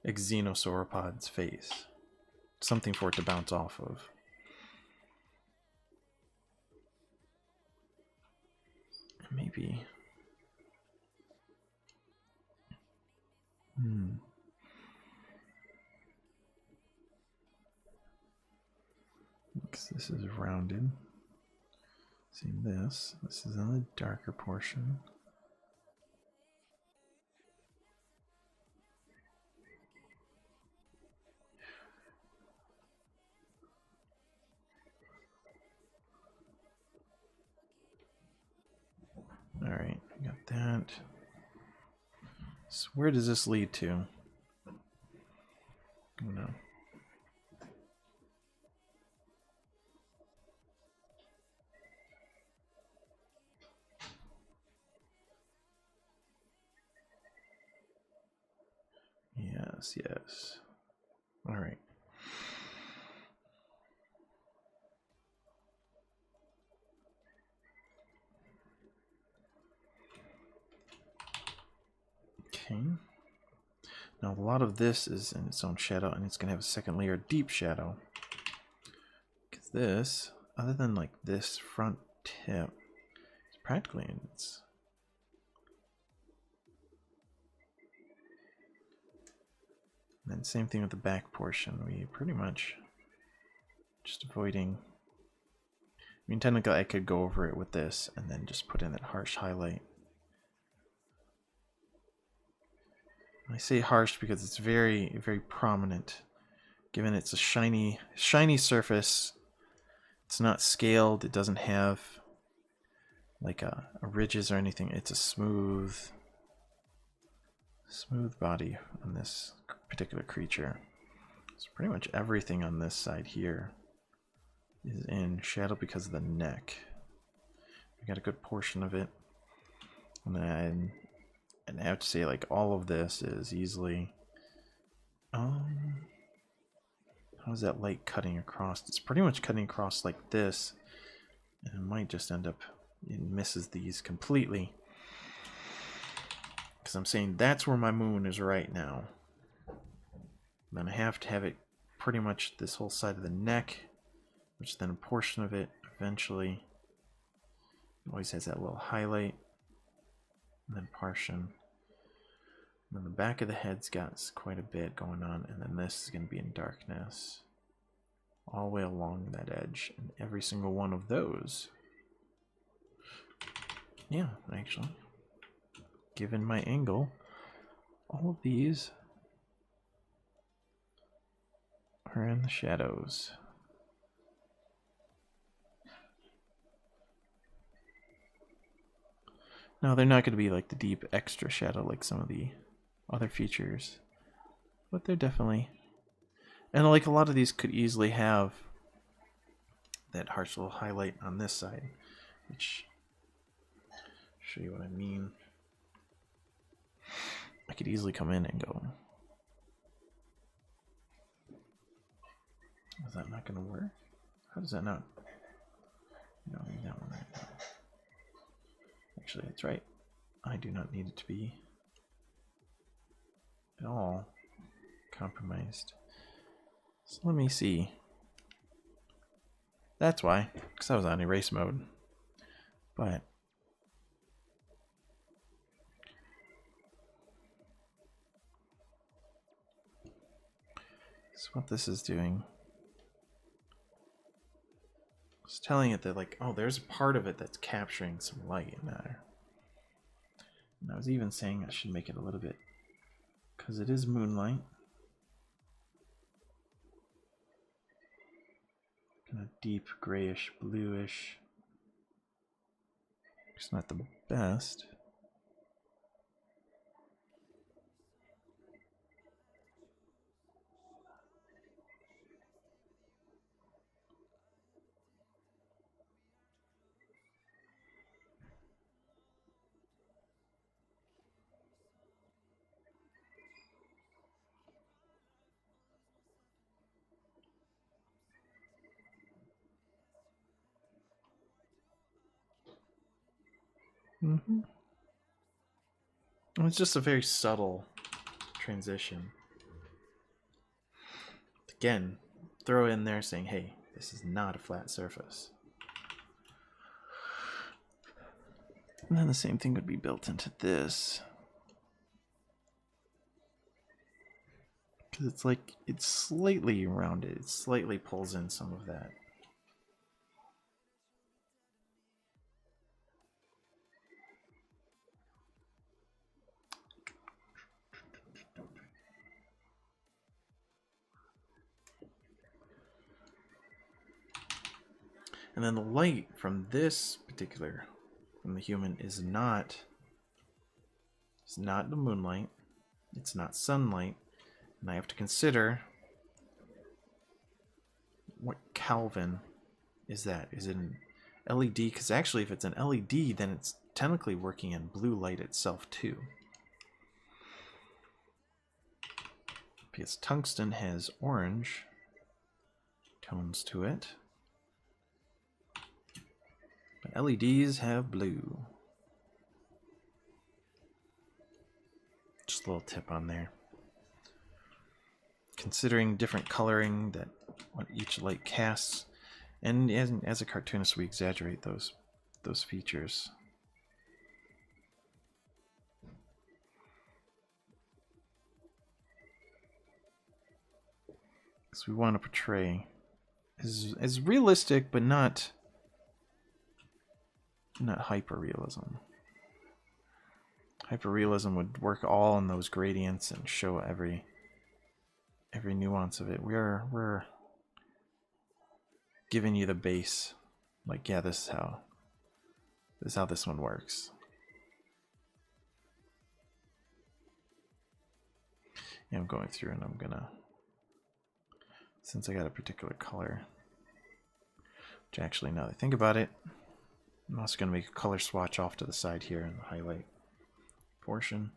Xenosauropod's face. Something for it to bounce off of. Maybe. Because this is rounded. See this. This is on the darker portion. Alright, I got that. So where does this lead to? No. Yes, yes. Alright. Okay. Now a lot of this is in its own shadow, and it's going to have a second layer of deep shadow. Because this, other than like this front tip, it's practically in its... And then same thing with the back portion. We pretty much just avoiding... I mean, technically I could go over it with this and then just put in that harsh highlight. I say harsh because it's very, very prominent. Given it's a shiny surface, it's not scaled, it doesn't have like a ridges or anything. It's a smooth body on this particular creature. So pretty much everything on this side here is in shadow because of the neck. We got a good portion of it. And then I have to say, like, all of this is easily how's that light cutting across? It's pretty much cutting across like this, and it might just end up, it misses these completely, because I'm saying that's where my moon is right now. Then I have to have it pretty much this whole side of the neck, which then a portion of it eventually always has that little highlight, and then portion. And then the back of the head's got quite a bit going on, and then this is going to be in darkness all the way along that edge, and every single one of those, yeah, actually, given my angle, all of these are in the shadows. Now, they're not going to be like the deep extra shadow like some of the other features, but they're definitely, and like a lot of these could easily have that harsh little highlight on this side, which show you what I mean. I could easily come in and go, is that not going to work? How does that not? No, I need that one right now. Actually, that's right. I do not need it to be at all compromised. So let me see. That's why, because I was on erase mode. But so what this is doing, it's telling it that, like, oh, there's a part of it that's capturing some light in there. And I was even saying I should make it a little bit, because it is moonlight, kind of deep grayish, bluish. It's not the best. Mm-hmm. It's just a very subtle transition. Again, throw in there saying, hey, this is not a flat surface. And then the same thing would be built into this. Because it's like, it's slightly rounded. It slightly pulls in some of that. And then the light from this particular, from the human, is not, it's not the moonlight. It's not sunlight. And I have to consider what Kelvin is that? Is it an LED? Because actually, if it's an LED, then it's technically working in blue light itself too. Because tungsten has orange tones to it. But LEDs have blue. Just a little tip on there. Considering different coloring that what each light casts, and as a cartoonist, we exaggerate those features. Because we want to portray as realistic, but not hyper-realism. Hyper-realism would work all in those gradients and show every nuance of it. We're giving you the base. Like, yeah, this is how this one works. Yeah, I'm going through and I'm gonna, since I got a particular color, which actually, now that I think about it, I'm also gonna make a color swatch off to the side here in the highlight portion.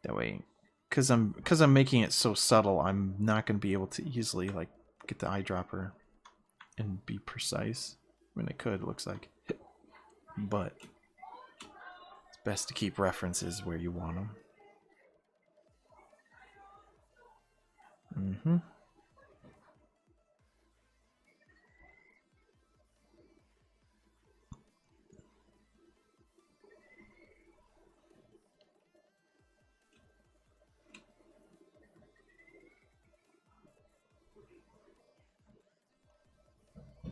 That way, because I'm making it so subtle, I'm not gonna be able to easily like get the eyedropper and be precise. I mean, it could, it looks like, but it's best to keep references where you want them. Mm-hmm.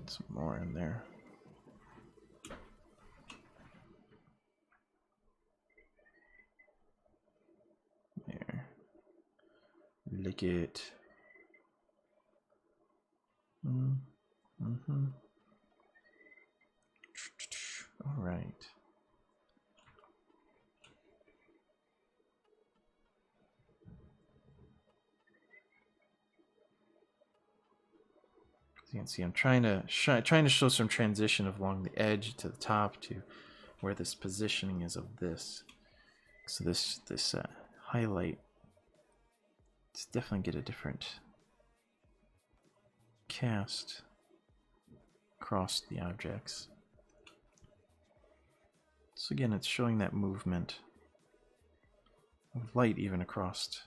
Some more in there. There. Lick it. Mm-hmm. All right. As you can see, I'm trying to show some transition along the edge to the top to where this positioning is of this. So this highlight, let's definitely get a different cast across the objects. So again, it's showing that movement of light even across.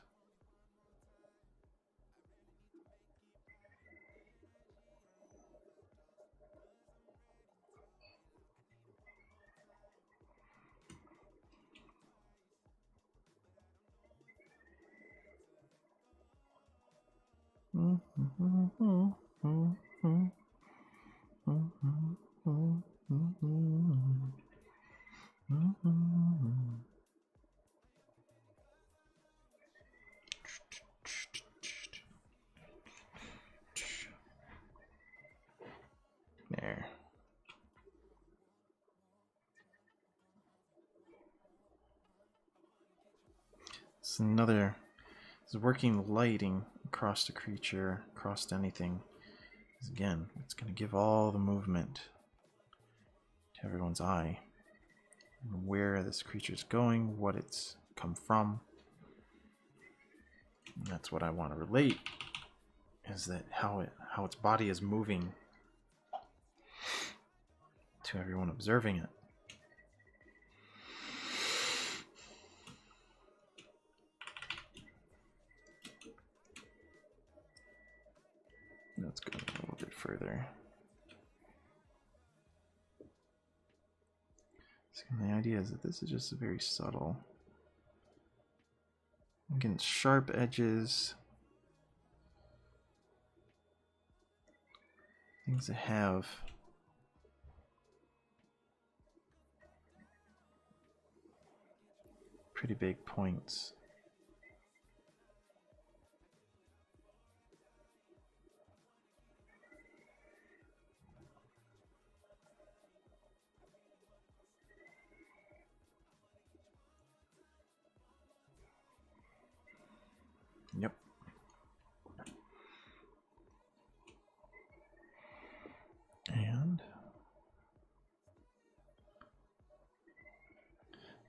There. It's another. It's working lighting across the creature, across anything. Again, it's going to give all the movement to everyone's eye. Where this creature is going, what it's come from. And that's what I want to relate, is that how its body is moving to everyone observing it. Let's go a little bit further. So the idea is that this is just a very subtle. I'm getting sharp edges. Things that have pretty big points. Yep. And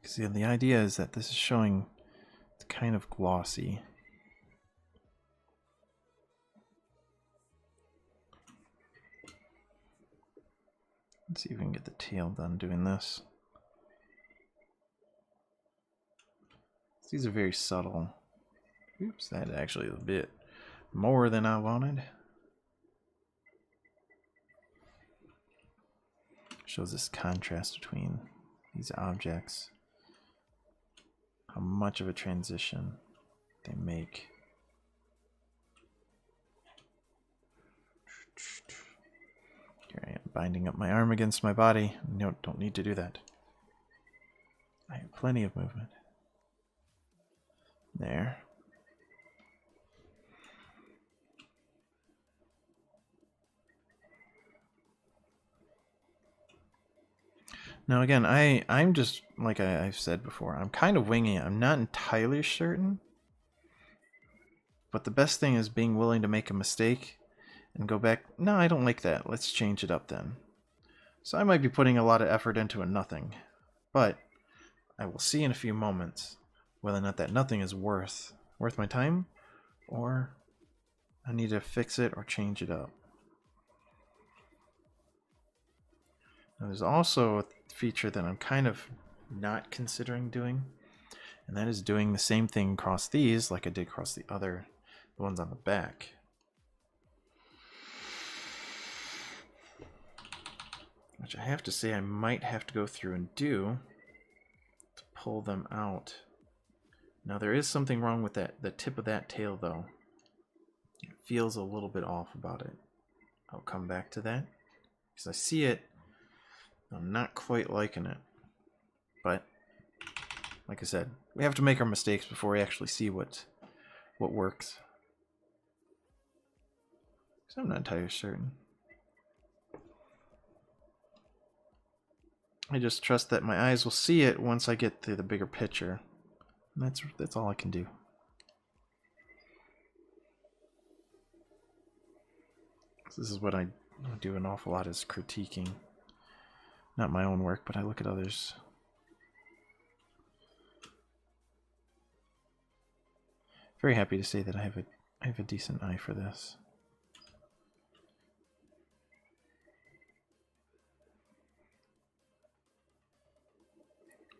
see, the idea is that this is showing it's kind of glossy. Let's see if we can get the tail done doing this. These are very subtle. Oops, that actually is a bit more than I wanted. Shows this contrast between these objects. How much of a transition they make. Here I am binding up my arm against my body. No, don't need to do that. I have plenty of movement. There. Now again, I'm just, like I've said before, I'm kind of winging it. I'm not entirely certain. But the best thing is being willing to make a mistake and go back. No, I don't like that. Let's change it up then. So I might be putting a lot of effort into a nothing. But I will see in a few moments whether or not that nothing is worth my time, or I need to fix it or change it up. Now there's also a feature that I'm kind of not considering doing, and that is doing the same thing across these like I did across the ones on the back. Which I have to say I might have to go through and do to pull them out. Now there is something wrong with the tip of that tail though. It feels a little bit off about it. I'll come back to that because I see it. I'm not quite liking it. But like I said, we have to make our mistakes before we actually see what works. Because I'm not entirely certain. I just trust that my eyes will see it once I get to the bigger picture. And that's all I can do. This is what I do an awful lot, is critiquing. Not my own work, but I look at others. Very happy to say that I have a decent eye for this.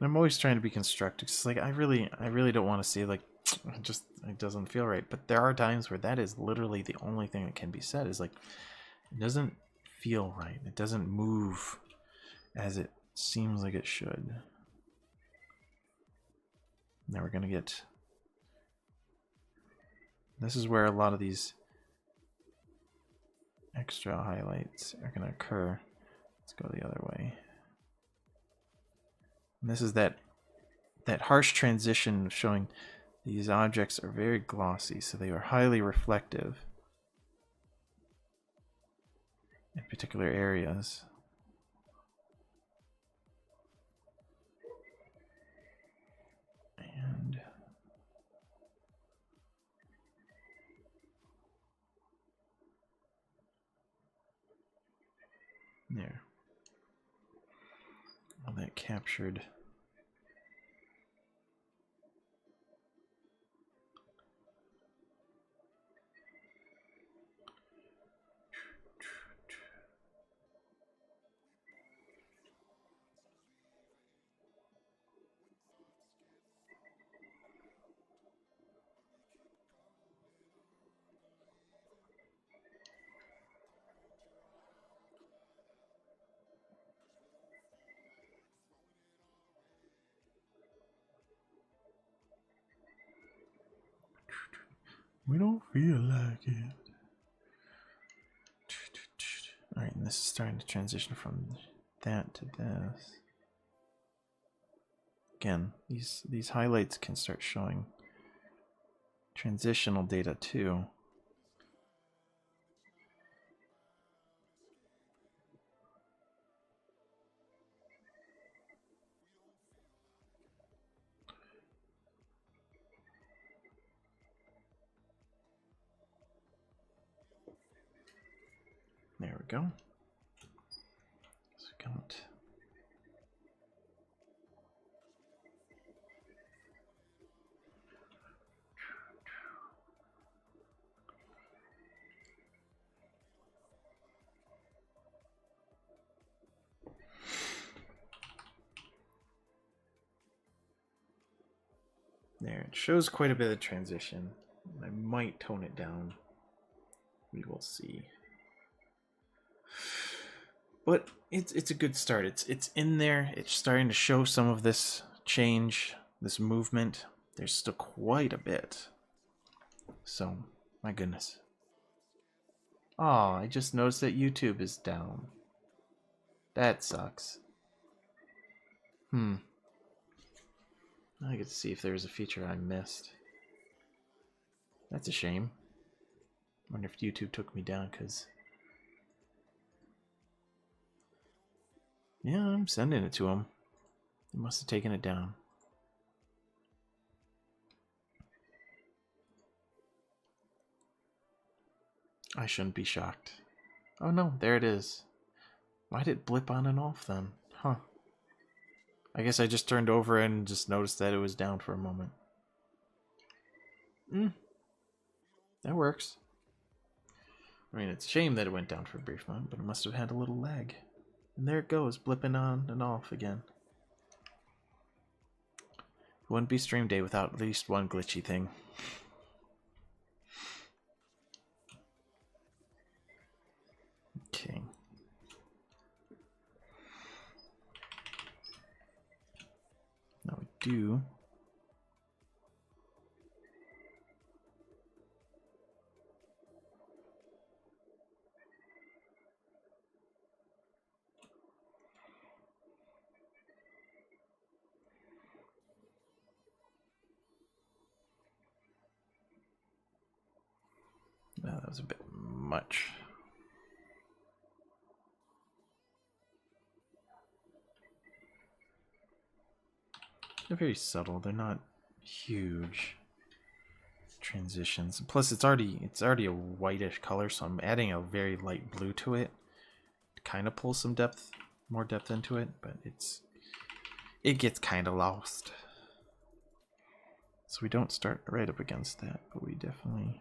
I'm always trying to be constructive. It's like I really don't want to see like it doesn't feel right. But there are times where that is literally the only thing that can be said, is like it doesn't feel right. It doesn't move as it seems like it should. Now we're gonna get. This is where a lot of these extra highlights are gonna occur. Let's go the other way. And this is that harsh transition showing these objects are very glossy, so they are highly reflective in particular areas. And there. All that captured. We don't feel like it. Alright, and this is starting to transition from that to this. Again, these highlights can start showing transitional data too. There we go. So count. There, it shows quite a bit of transition. I might tone it down. We will see. But it's a good start. It's in there. It's starting to show some of this change, this movement. There's still quite a bit. So, my goodness. Oh, I just noticed that YouTube is down. That sucks. I get to see if there's a feature I missed. That's a shame. Wonder if YouTube took me down, because... Yeah, I'm sending it to him. He must have taken it down. I shouldn't be shocked. Oh no, there it is. Why did it blip on and off then? Huh. I guess I just turned over and just noticed that it was down for a moment. That works. I mean, it's a shame that it went down for a brief moment, but it must have had a little lag. And there it goes, blipping on and off again. It wouldn't be stream day without at least one glitchy thing. Okay. Now we do. No, that was a bit much. They're very subtle. They're not huge transitions. Plus, it's already a whitish color, so I'm adding a very light blue to it to kind of pull some depth, more depth into it. But it gets kind of lost. So we don't start right up against that, but we definitely.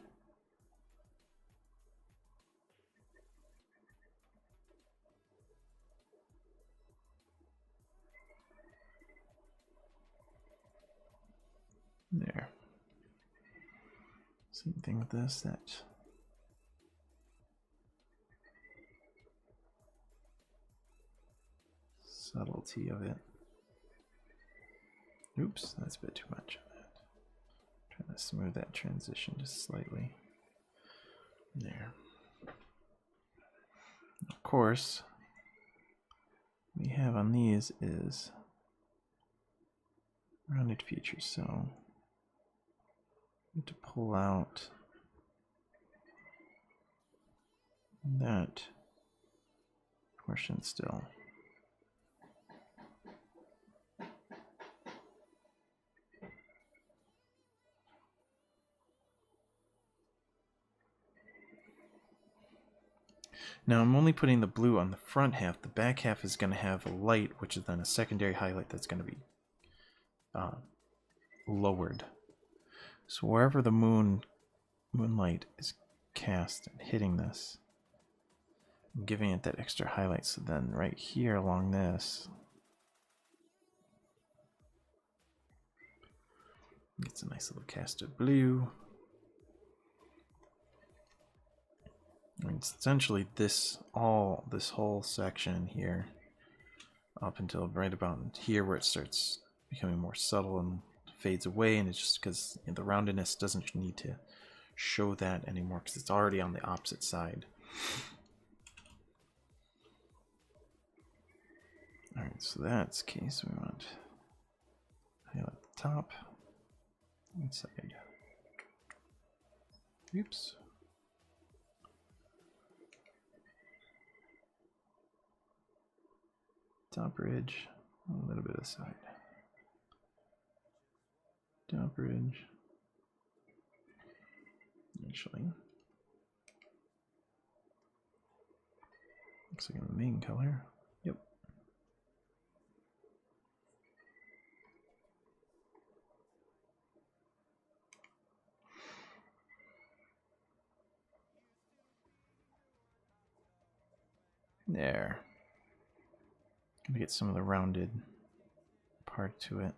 There. Same thing with this, that subtlety of it. Oops, that's a bit too much of that. Trying to smooth that transition just slightly. There. Of course, we have on these is rounded features, so to pull out that portion still. Now I'm only putting the blue on the front half. The back half is going to have a light, which is then a secondary highlight that's going to be lowered. So wherever the moonlight is cast and hitting this, I'm giving it that extra highlight. So then right here along this, gets a nice little cast of blue. I mean, it's essentially this whole section here, up until right about here where it starts becoming more subtle and fades away, and it's just because the roundedness doesn't need to show that anymore because it's already on the opposite side. Alright, so that's case we want highlight the top, inside. Oops. Top ridge, a little bit of side. Top ridge. Actually, looks like a main color. Yep. There. Gonna get some of the rounded part to it.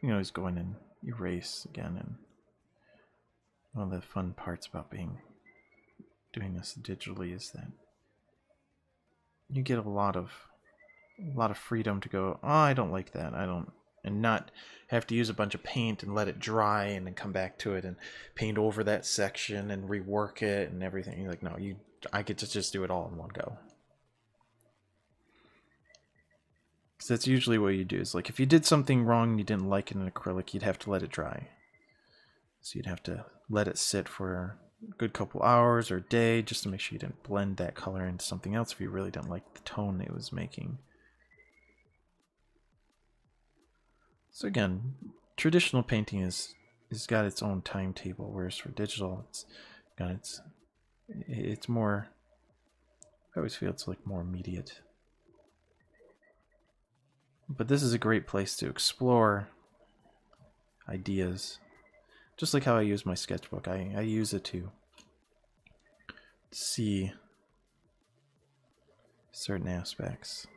You can always go in and erase again, and one of the fun parts about doing this digitally is that you get a lot of freedom to go, oh, I don't like that, and not have to use a bunch of paint and let it dry and then come back to it and paint over that section and rework it and everything. You're like, no, I get to just do it all in one go. Because that's usually what you do. Is like if you did something wrong and you didn't like it in acrylic, you'd have to let it dry. So you'd have to let it sit for a good couple hours or a day just to make sure you didn't blend that color into something else if you really didn't like the tone it was making. So again, traditional painting is got its own timetable, whereas for digital, it's more. I always feel it's like more immediate. But this is a great place to explore ideas. Just like how I use my sketchbook. I use it to see certain aspects.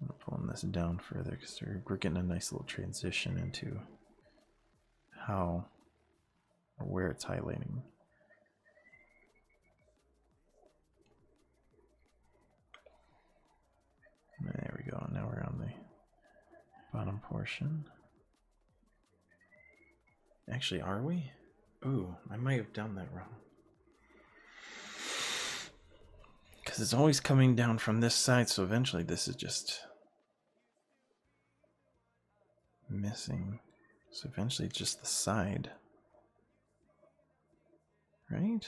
I'm pulling this down further because we're getting a nice little transition into how or where it's highlighting. There we go. Now we're on the bottom portion. Actually, are we? Ooh, I might have done that wrong. Because it's always coming down from this side, so eventually this is just missing. So eventually it's just the side. Right?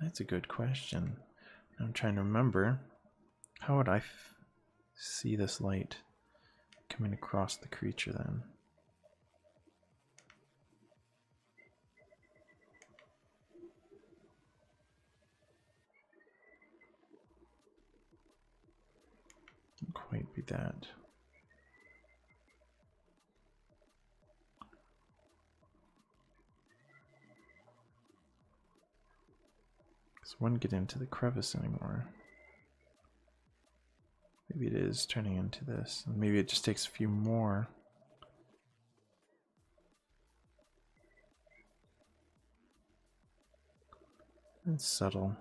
That's a good question. I'm trying to remember. How would I see this light coming across the creature then? Wouldn't quite be that. So I wouldn't get into the crevice anymore. Maybe it is turning into this. And maybe it just takes a few more. It's subtle.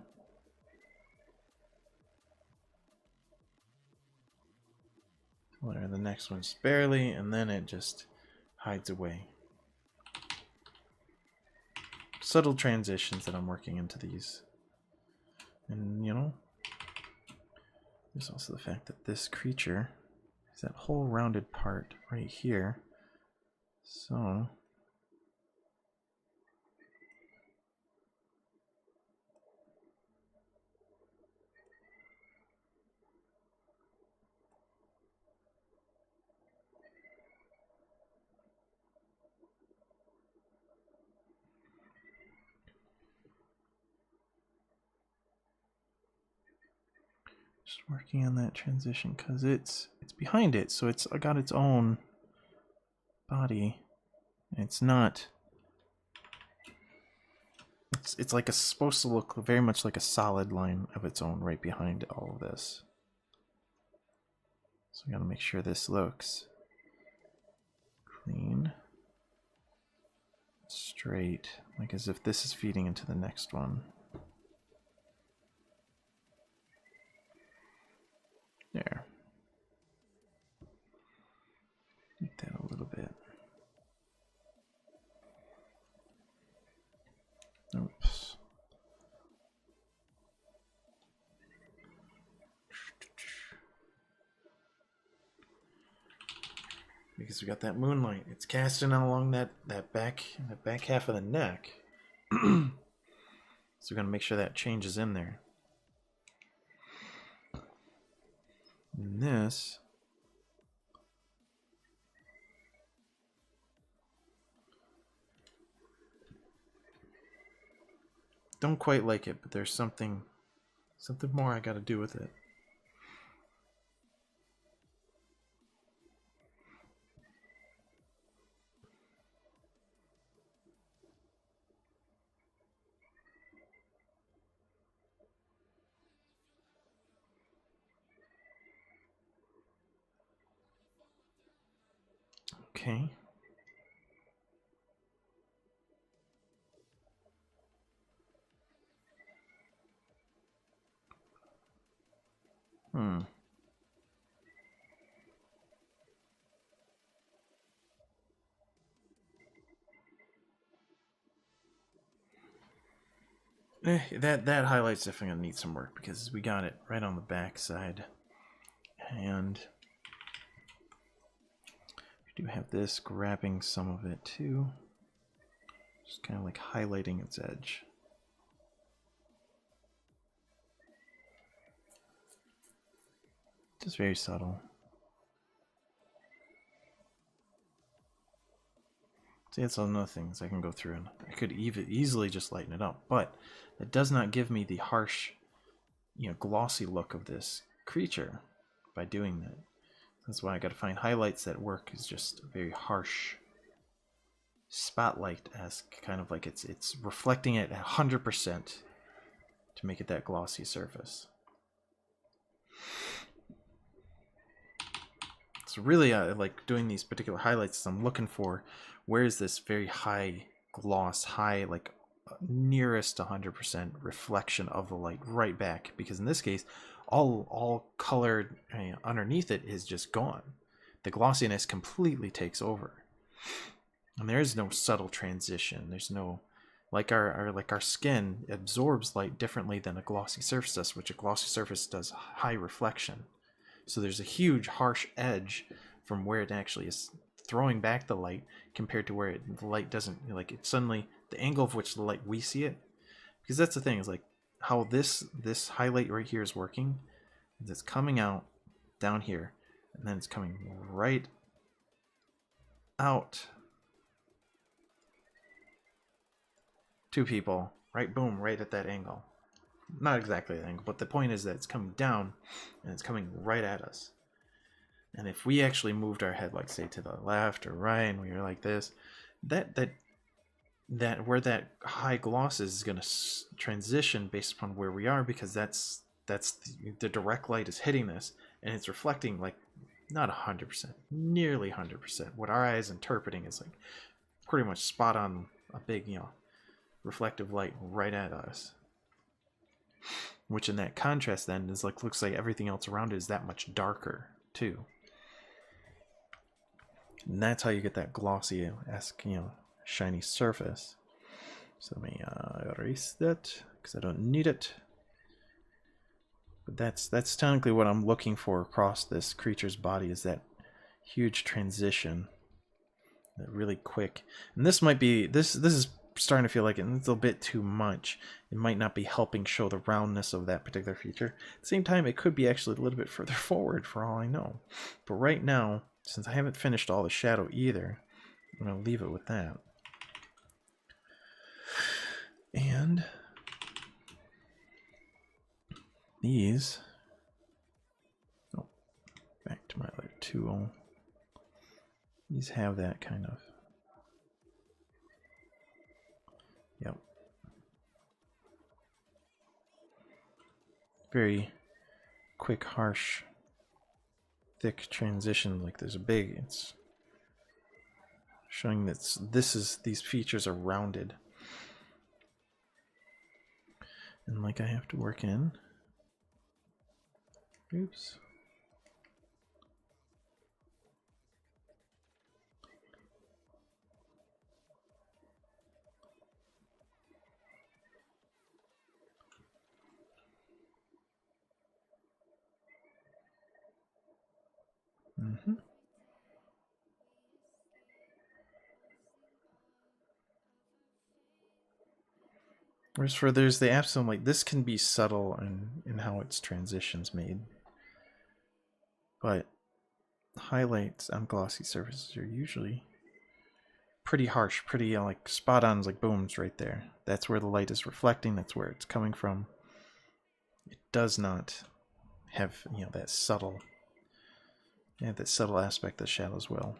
Well, the next one's barely, and then it just hides away. Subtle transitions that I'm working into these. And, you know, there's also the fact that this creature is that whole rounded part right here. So just working on that transition because it's behind it, so it's got its own body. It's not. It's like supposed to look very much like a solid line of its own right behind all of this. So I gotta make sure this looks clean, straight, like as if this is feeding into the next one. There. little bit. Oops. Because we got that moonlight. It's casting along that back half of the neck. So we're going to make sure that changes in there. And this don't quite like it, but there's something more I got to do with it. Okay. That highlight's definitely gonna need some work because we got it right on the back side, and we do have this grabbing some of it too, just kind of like highlighting its edge. Just very subtle. See, that's another thing I can go through, and I could easily just lighten it up, but it does not give me the harsh, glossy look of this creature by doing that. That's why I got to find highlights that work is just very harsh, spotlight-esque, kind of like it's reflecting it 100% to make it that glossy surface. So really, like doing these particular highlights. I'm looking for where is this very high gloss, high like nearest 100% reflection of the light right back. Because in this case, all colored underneath it is just gone. The glossiness completely takes over, and there is no subtle transition. There's no like our skin absorbs light differently than a glossy surface does, which a glossy surface does high reflection. So there's a huge harsh edge from where it actually is throwing back the light compared to where the light doesn't, like it suddenly, the angle of which the light we see it. Because that's the thing, is like how this highlight right here is working. It's coming out down here, and then it's coming right out to people, right, boom, right at that angle. Not exactly that angle, but the point is that it's coming down and it's coming right at us. And if we actually moved our head, like say to the left or right, and we were like this, that where that high gloss is going to transition based upon where we are, because that's the direct light is hitting this, and it's reflecting like not 100%, nearly 100%. What our eye is interpreting is like pretty much spot on a big, reflective light right at us. Which in that contrast then is like, looks like everything else around it is that much darker too. And that's how you get that glossy-esque, shiny surface. So let me erase that because I don't need it. But that's technically what I'm looking for across this creature's body, is that huge transition, that really quick. And this might be this is starting to feel like it's a bit too much. It might not be helping show the roundness of that particular feature. At the same time, it could be actually a little bit further forward for all I know. But right now, since I haven't finished all the shadow either, I'm going to leave it with that. And these, back to my layer tool, these have that kind of, very quick, harsh, thick transition. Like there's a big, it's showing that these features are rounded. And like I have to work in, oops, Whereas for there's the Absalom, like this can be subtle in how its transitions made. But highlights on glossy surfaces are usually pretty harsh, pretty like spot on, like booms right there. That's where the light is reflecting, that's where it's coming from. It does not have, you know, that subtle aspect that shadows will.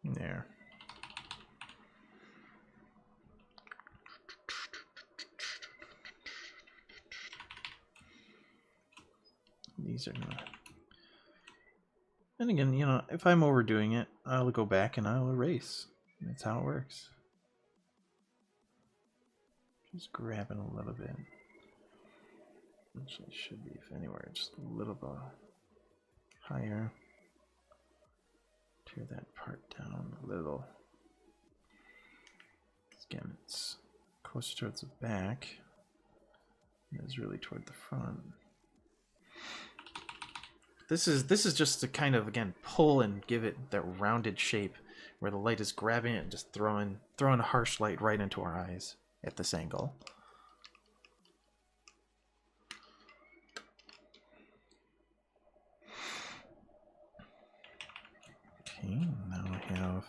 There. These are gonna... And again, you know, if I'm overdoing it, I'll go back and I'll erase. That's how it works. Just grabbing a little bit. Actually, should be, if anywhere, just a little bit higher. Tear that part down a little. Again, it's closer towards the back. It's really toward the front. This is just to kind of, again, pull and give it that rounded shape where the light is grabbing it and just throwing a harsh light right into our eyes at this angle. Okay, now I have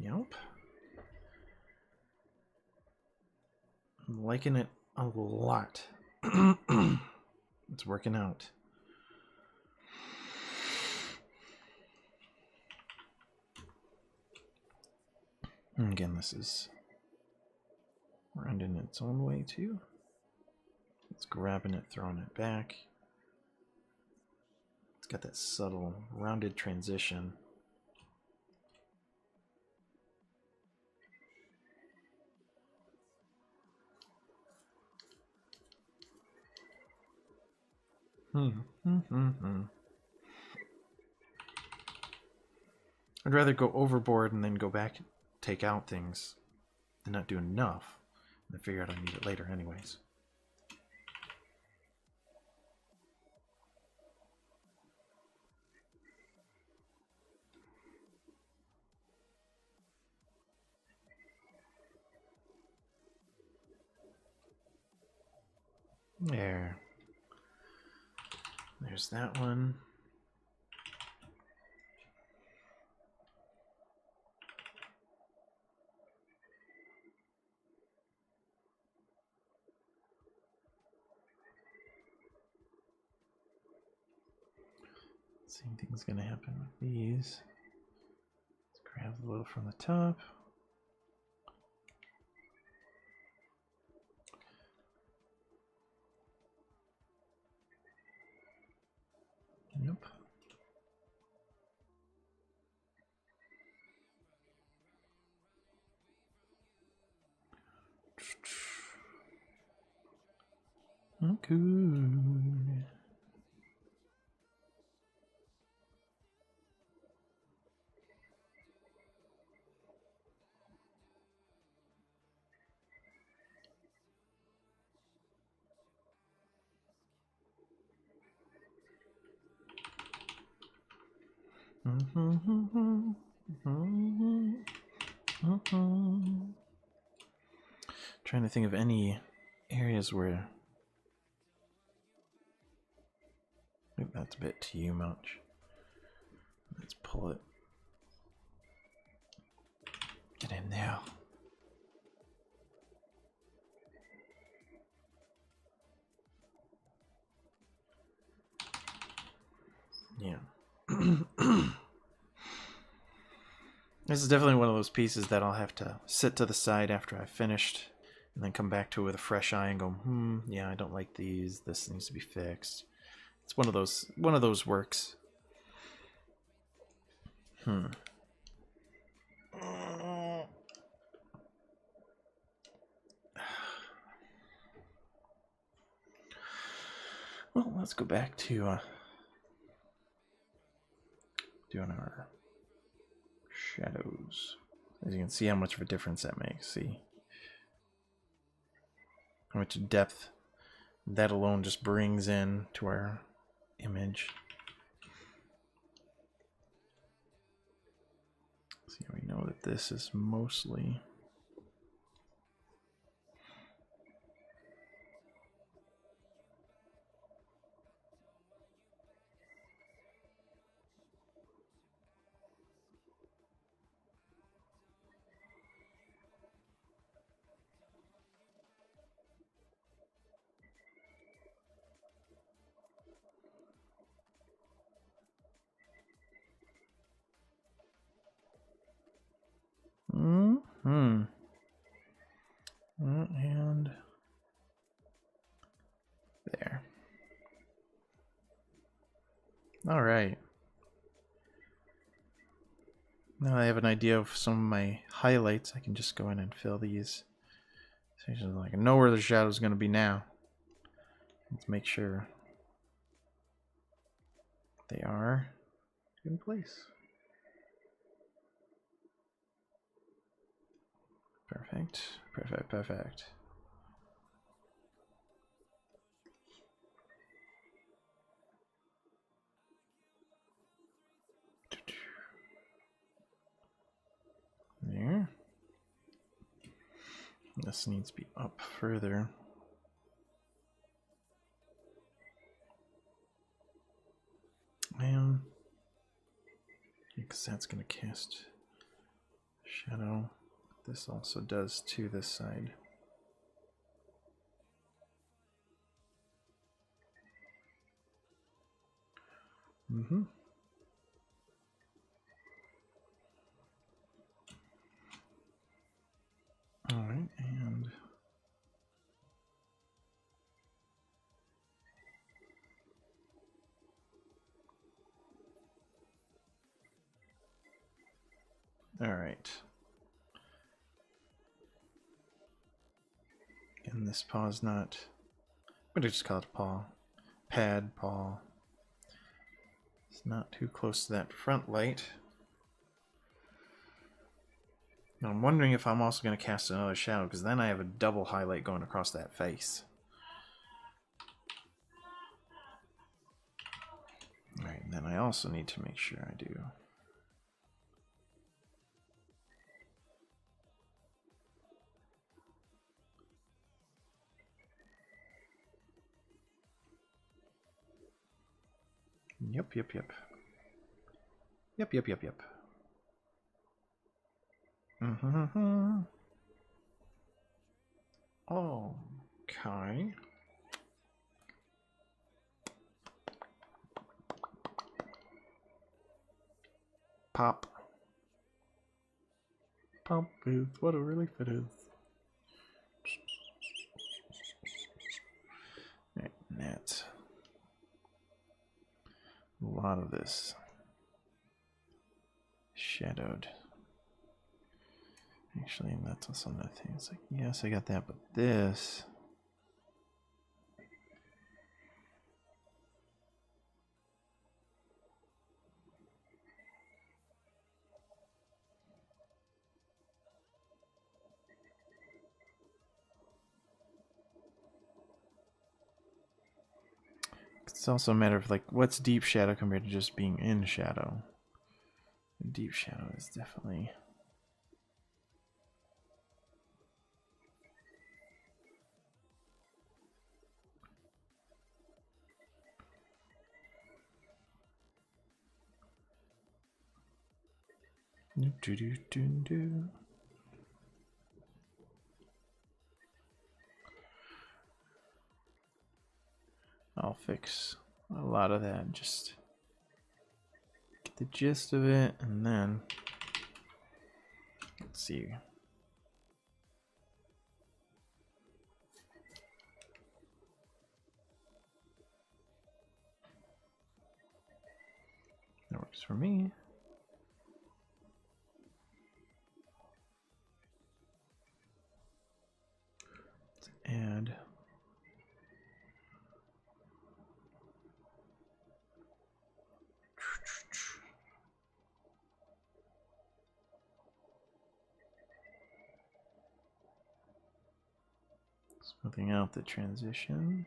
Yep. I'm liking it a lot. It's working out. And again, this is rounding its own way too. It's grabbing it, throwing it back. It's got that subtle rounded transition. I'd rather go overboard and then go back and take out things and not do enough and then figure out I need it later anyways. There's that one. Same thing's gonna happen with these. Let's grab a little from the top. Yep. Okay. Trying to think of any areas where that's a bit too much. Let's pull it. Get in there. Yeah. This is definitely one of those pieces that I'll have to sit to the side after I've finished and then come back to it with a fresh eye and go, yeah, I don't like these. This needs to be fixed. It's one of those works. Well, let's go back to doing our shadows. As you can see how much of a difference that makes. See how much depth that alone just brings in to our image. See, we know that this is mostly and there. All right. Now I have an idea of some of my highlights. I can just go in and fill these sections. I can know where the shadow is going to be now. Let's make sure they are in place. Perfect, perfect, perfect. There. This needs to be up further. And because that's going to cast shadow. This also does to this side. All right, and all right. And this paw is not. I'm gonna just call it a paw. Pad paw. It's not too close to that front light. Now I'm wondering if I'm also going to cast another shadow, because then I have a double highlight going across that face. Alright, and then I also need to make sure I do. Yep. Okay. Pop. Pop is what a relief it is. Right, that's a lot of this shadowed. Actually, that's also another thing. It's like, yes, I got that, but this. It's also a matter of like what's deep shadow compared to just being in shadow. Deep shadow is definitely I'll fix a lot of that, just get the gist of it, and then let's see. Works for me. Let's add smoothing out the transition.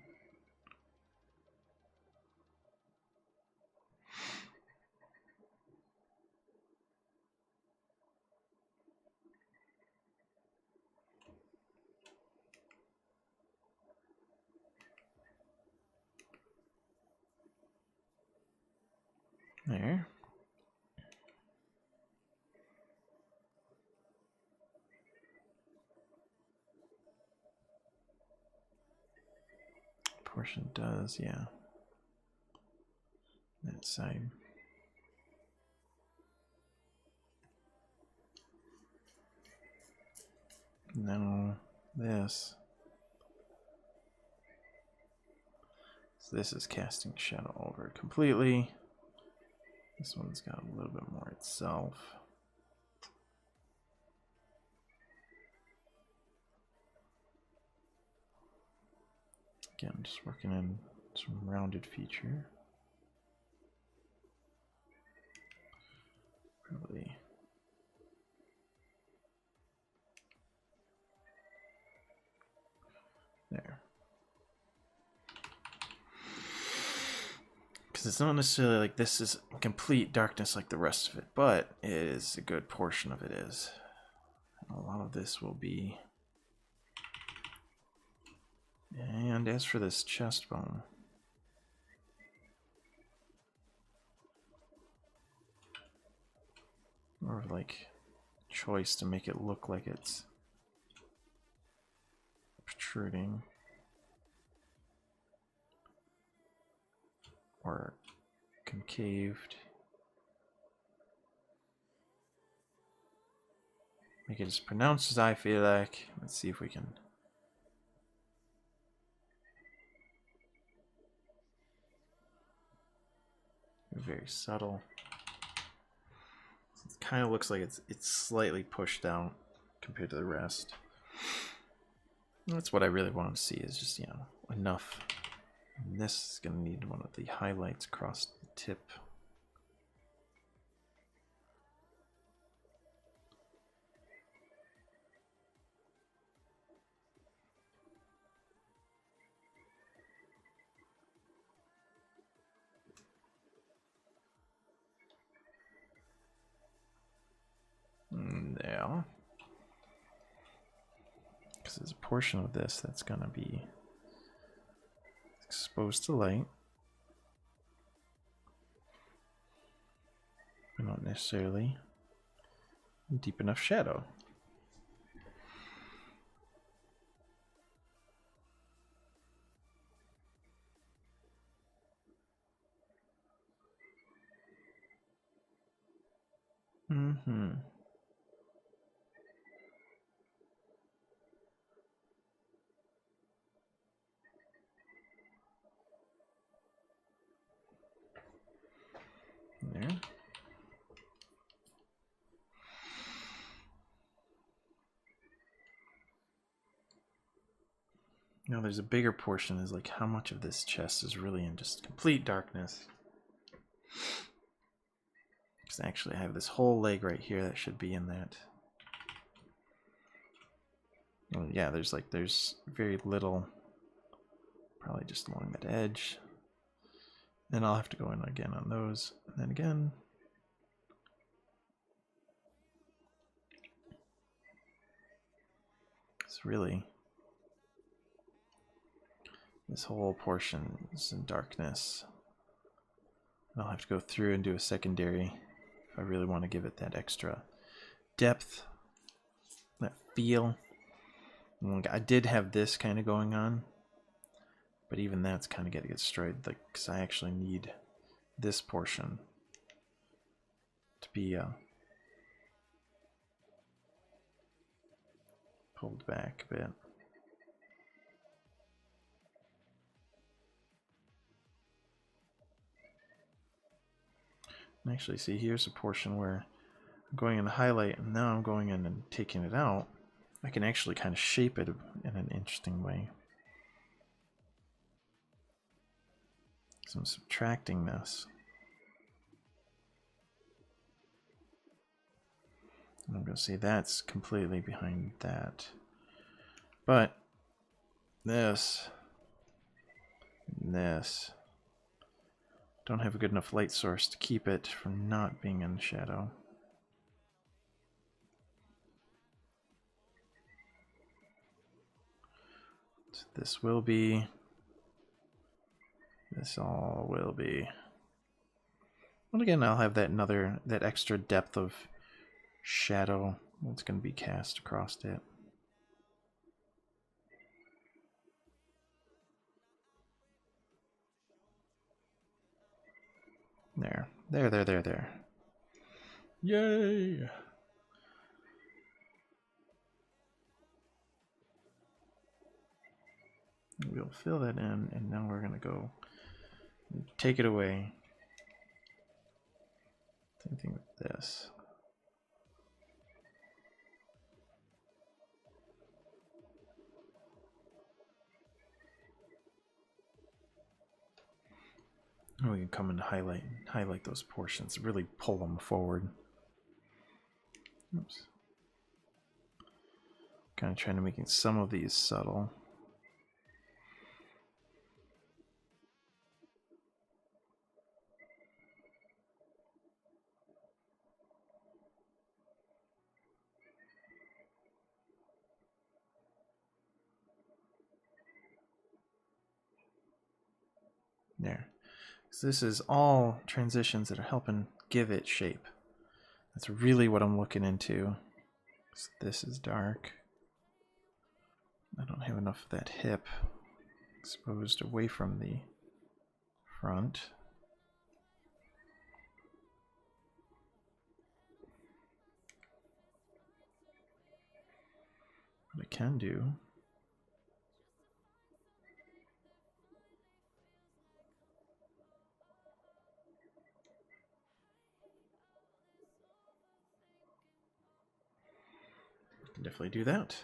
There. Portion does, yeah. That side. Now this. So this is casting shadow over it completely. This one's got a little bit more itself. Again, just working in some rounded feature. Probably there. Because it's not necessarily like this is complete darkness like the rest of it, but it is a good portion of it is. A lot of this will be. And as for this chest bone, more of like choice to make it look like it's protruding or concaved. Make it as pronounced as I feel like. Let's see if we can. Very subtle. It kind of looks like it's slightly pushed out compared to the rest. That's what I really want to see, is just, you know, enough. And this is going to need one of the highlights across the tip. There. Because there's a portion of this that's going to be exposed to light, but not necessarily deep enough shadow. There. Now there's a bigger portion, is like how much of this chest is really in just complete darkness. Because actually I have this whole leg right here that should be in that. Well, yeah, there's very little, probably just along that edge. Then I'll have to go in again on those, and then again. It's really, this whole portion is in darkness. I'll have to go through and do a secondary if I really want to give it that extra depth, that feel. I did have this kind of going on, but even that's kind of getting destroyed, because I actually need this portion to be pulled back a bit. can actually see here's a portion where I'm going in the highlight, and now I'm going in and taking it out. I can actually kind of shape it in an interesting way. So I'm subtracting this. And I'm going to say that's completely behind that. But this and this don't have a good enough light source to keep it from not being in shadow. So this will be. This all will be. And again, I'll have that extra depth of shadow that's going to be cast across it. There. Yay! We'll fill that in, and now we're going to go take it away. Same thing with this. And we can come and highlight those portions, really pull them forward. Oops. Kind of trying to make some of these subtle. There. So this is all transitions that are helping give it shape. That's really what I'm looking into. So this is dark. I don't have enough of that hip exposed away from the front. What I can do definitely do that.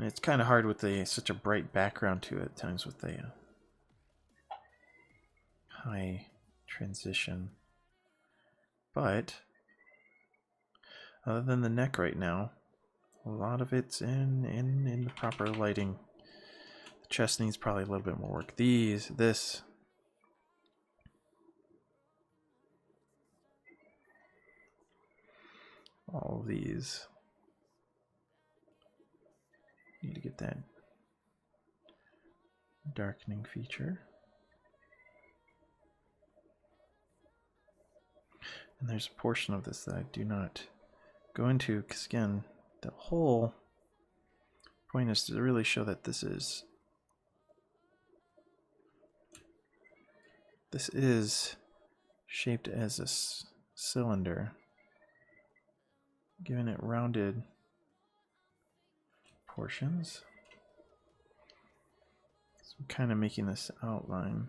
It's kind of hard with such a bright background to it at times with the high transition. But other than the neck right now, a lot of it's in the proper lighting. The chest needs probably a little bit more work. This. All of these. Need to get that darkening feature. And there's a portion of this that I do not go into because, again, the whole point is to really show that this is shaped as a cylinder, giving it rounded portions. So I'm kind of making this outline.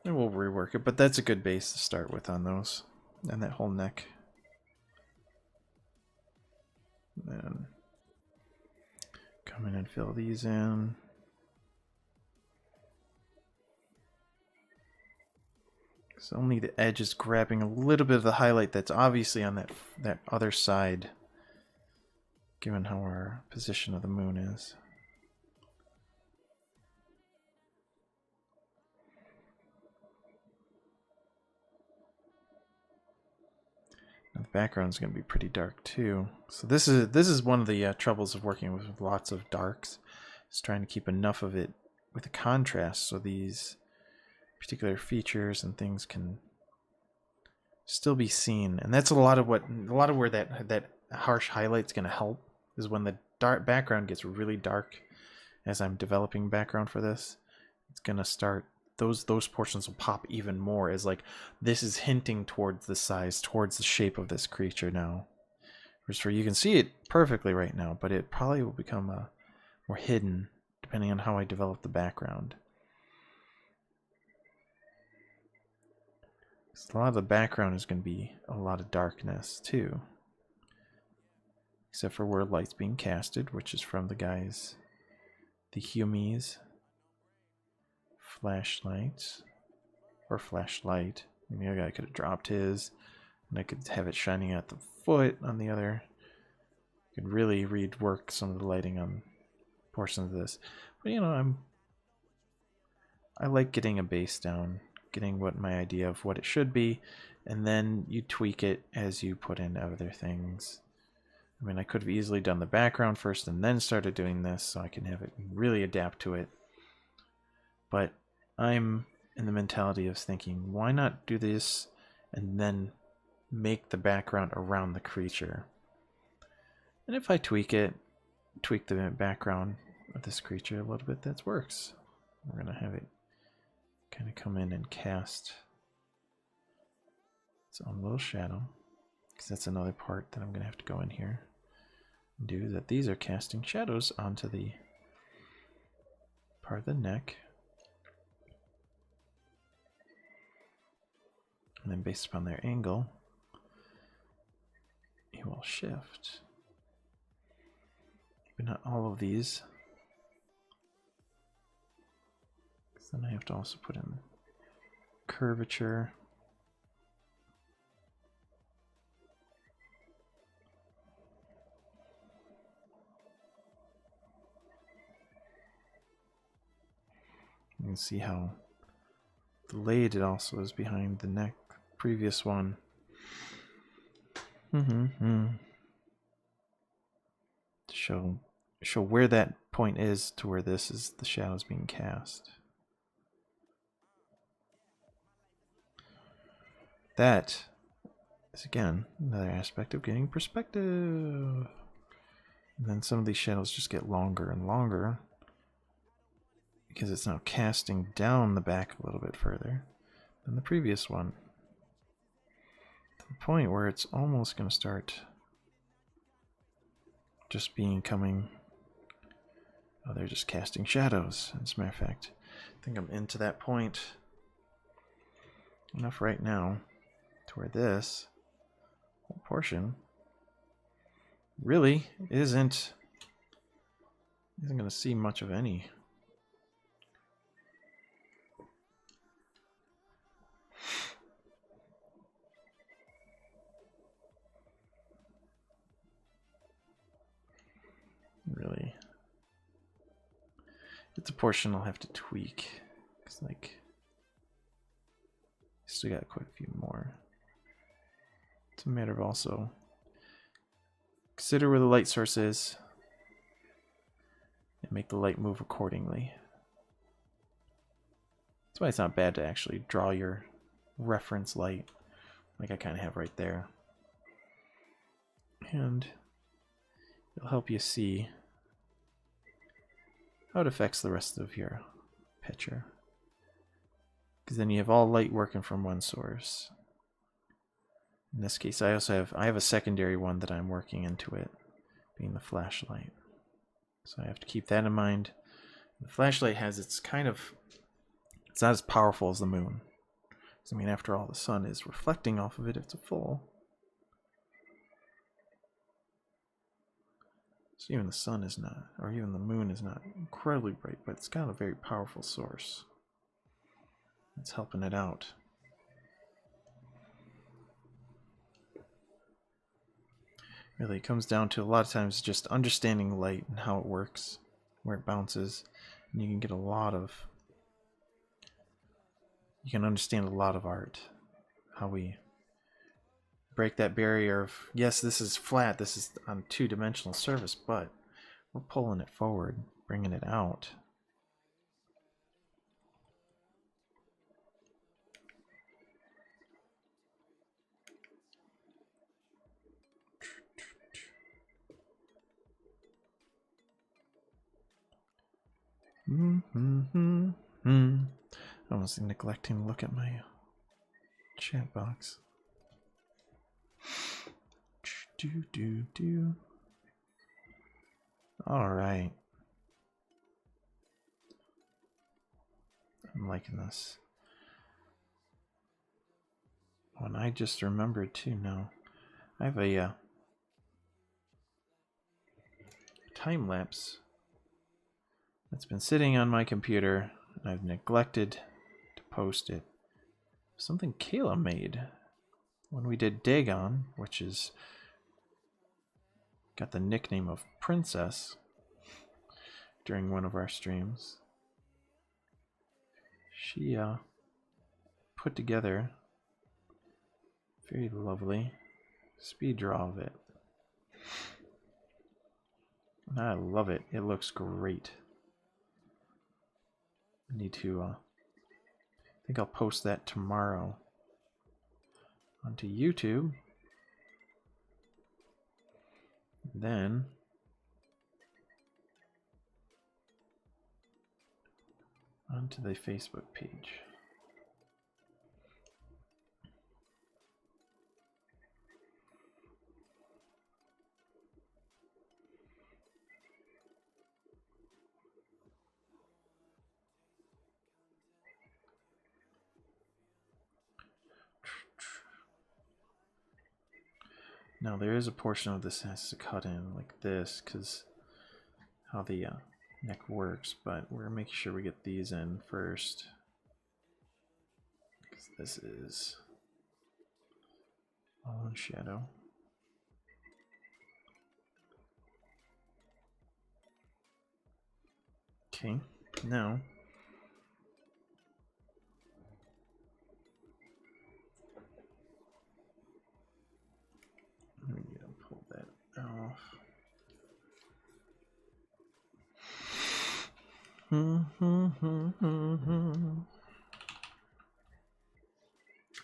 And we'll rework it, but that's a good base to start with on those. And that whole neck. And then come in and fill these in. So only the edge is grabbing a little bit of the highlight that's obviously on that other side, given how our position of the moon is. The background's going to be pretty dark too. So this is one of the troubles of working with lots of darks. Is trying to keep enough of it with a contrast so these particular features and things can still be seen. And that's a lot of where that harsh highlight's going to help, is when the dark background gets really dark. As I'm developing background for this, it's going to start, those portions will pop even more, as like this is hinting towards the size, towards the shape of this creature now. Whereas you can see it perfectly right now, but it probably will become more hidden depending on how I develop the background. So a lot of the background is going to be a lot of darkness too, except for where light's being casted, which is from the guys, the Humies. Flashlight, or flashlight. Maybe a guy could have dropped his, and I could have it shining at the foot on the other. I could really rework some of the lighting on portions of this. But you know, I like getting a base down, getting what my idea of what it should be, and then you tweak it as you put in other things. I mean, I could have easily done the background first and then started doing this, so I can have it really adapt to it. But I'm in the mentality of thinking, why not do this and then make the background around the creature? And if I tweak the background of this creature a little bit, that works. We're going to have it kind of come in and cast its own little shadow, because that's another part that I'm going to have to go in here and do, that these are casting shadows onto the part of the neck. And then based upon their angle, it will shift. But not all of these. Because then I have to also put in curvature. You can see how delayed it also is behind the neck. Previous one. To show where that point is to where this is, the shadows being cast. That is again another aspect of getting perspective. And then some of these shadows just get longer and longer because it's now casting down the back a little bit further than the previous one. To the point where it's almost going to start just coming. Oh, they're just casting shadows. As a matter of fact, I think I'm into that point enough right now to where this whole portion really isn't going to see much of any. Really, it's a portion I'll have to tweak. It's like still got quite a few more. It's a matter of also consider where the light source is and make the light move accordingly. That's why it's not bad to actually draw your reference light, like I kind of have right there, and it'll help you see how it affects the rest of your picture. Because then you have all light working from one source. In this case, I have a secondary one that I'm working into it, being the flashlight. So I have to keep that in mind. The flashlight has it's not as powerful as the moon. I mean, after all, the sun is reflecting off of it if it's a full. So even the sun is not, or even the moon is not incredibly bright, but it's got a very powerful source. It's helping it out. Really, it comes down to a lot of times just understanding light and how it works, where it bounces, and you can get you can understand a lot of art, how we break that barrier of, yes, this is flat, this is on two-dimensional surface, but we're pulling it forward, bringing it out. I was neglecting to look at my chat box. All right. I'm liking this. Oh, and I just remembered too now. I have a time lapse that's been sitting on my computer, and I've neglected to post it. Something Kayla made when we did Dagon, which is got the nickname of Princess during one of our streams. She put together a very lovely speed draw of it. And I love it. It looks great. I need to I think I'll post that tomorrow onto YouTube. Then onto the Facebook page. Now there is a portion of this that has to cut in like this because how the neck works, but we're making sure we get these in first. This is all in shadow. Okay, now I'm gonna pull that off. For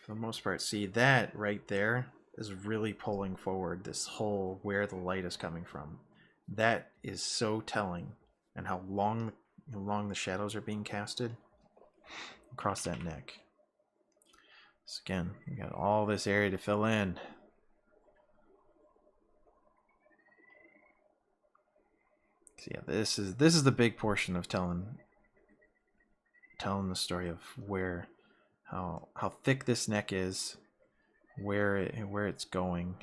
the most part, see that right there is really pulling forward this whole where the light is coming from. That is so telling, and how long the shadows are being casted across that neck. So again, we got all this area to fill in. So yeah, this is the big portion of telling the story of where how thick this neck is, where it's going,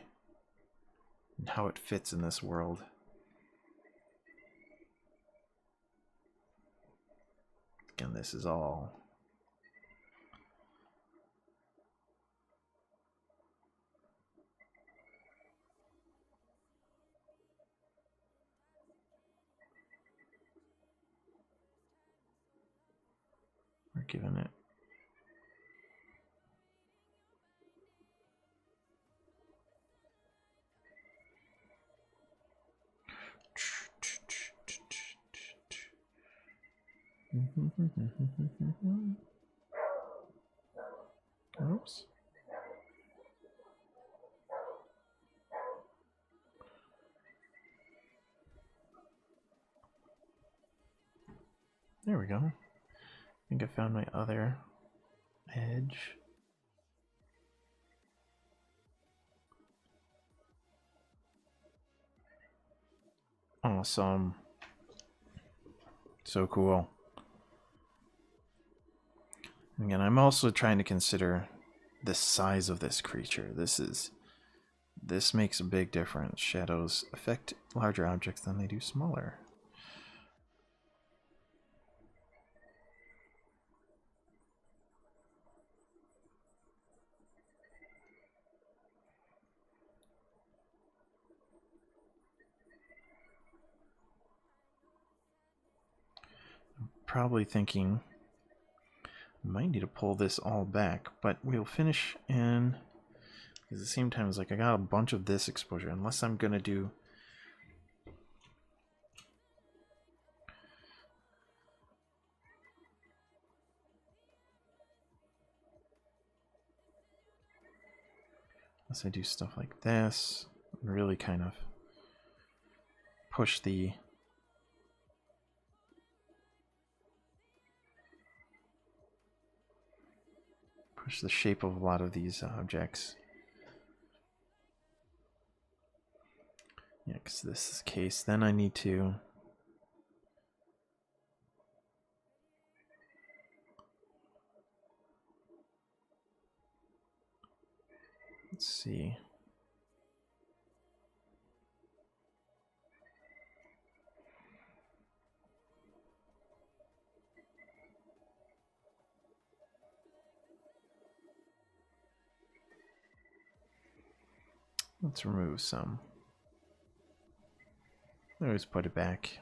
and how it fits in this world. Again, this is all we're giving it oops. There we go. I think I found my other edge. Awesome. So cool. Again, I'm also trying to consider the size of this creature. This makes a big difference. Shadows affect larger objects than they do smaller. I'm probably thinking I might need to pull this all back, but we'll finish in Because at the same time, it's like I got a bunch of this exposure. Unless I'm going to do... Unless I do stuff like this, and really kind of push the... push the shape of a lot of these objects. Yeah, because this is the case. Then I need to... let's see. Let's remove some. I always put it back.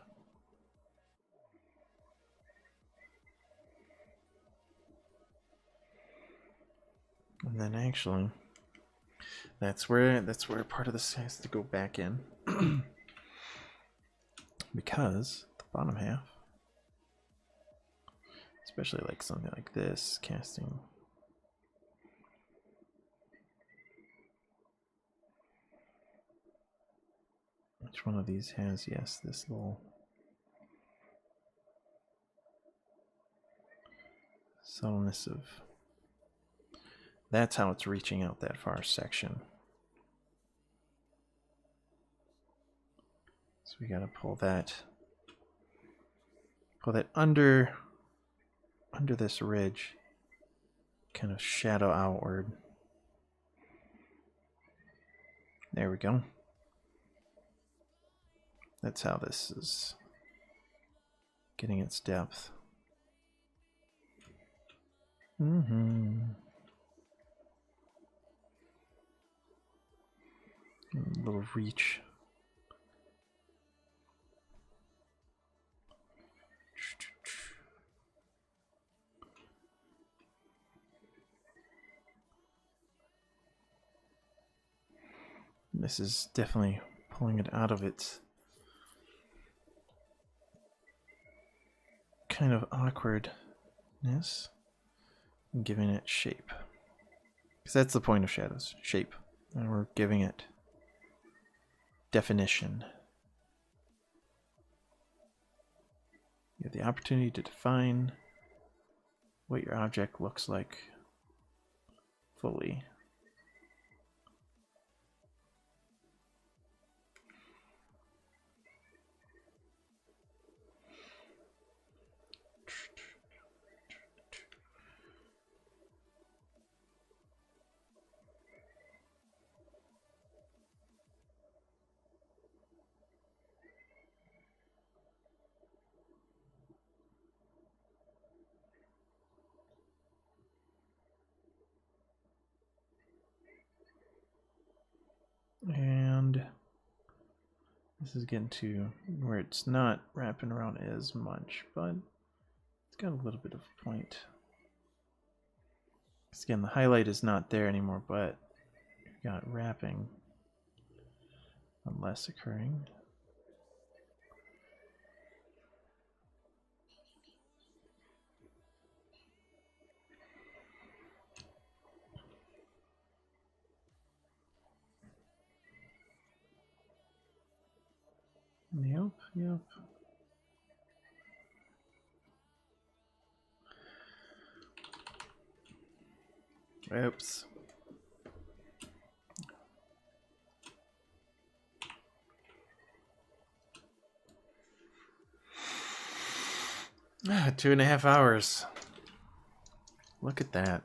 And then actually, that's where part of this has to go back in. Because the bottom half, especially like something like this, casting. Which one of these has, yes, this little subtleness of... that's how it's reaching out that far section. So we gotta pull that under this ridge, kind of shadow outward. There we go. That's how this is getting its depth. A little reach. This is definitely pulling it out of its kind of awkwardness and giving it shape. Because that's the point of shadows, shape. And we're giving it definition. You have the opportunity to define what your object looks like fully. And this is getting to where it's not wrapping around as much, but it's got a little bit of a point. Because again, the highlight is not there anymore, but you've got wrapping unless occurring. Yep. Oops. Ah, 2.5 hours. Look at that.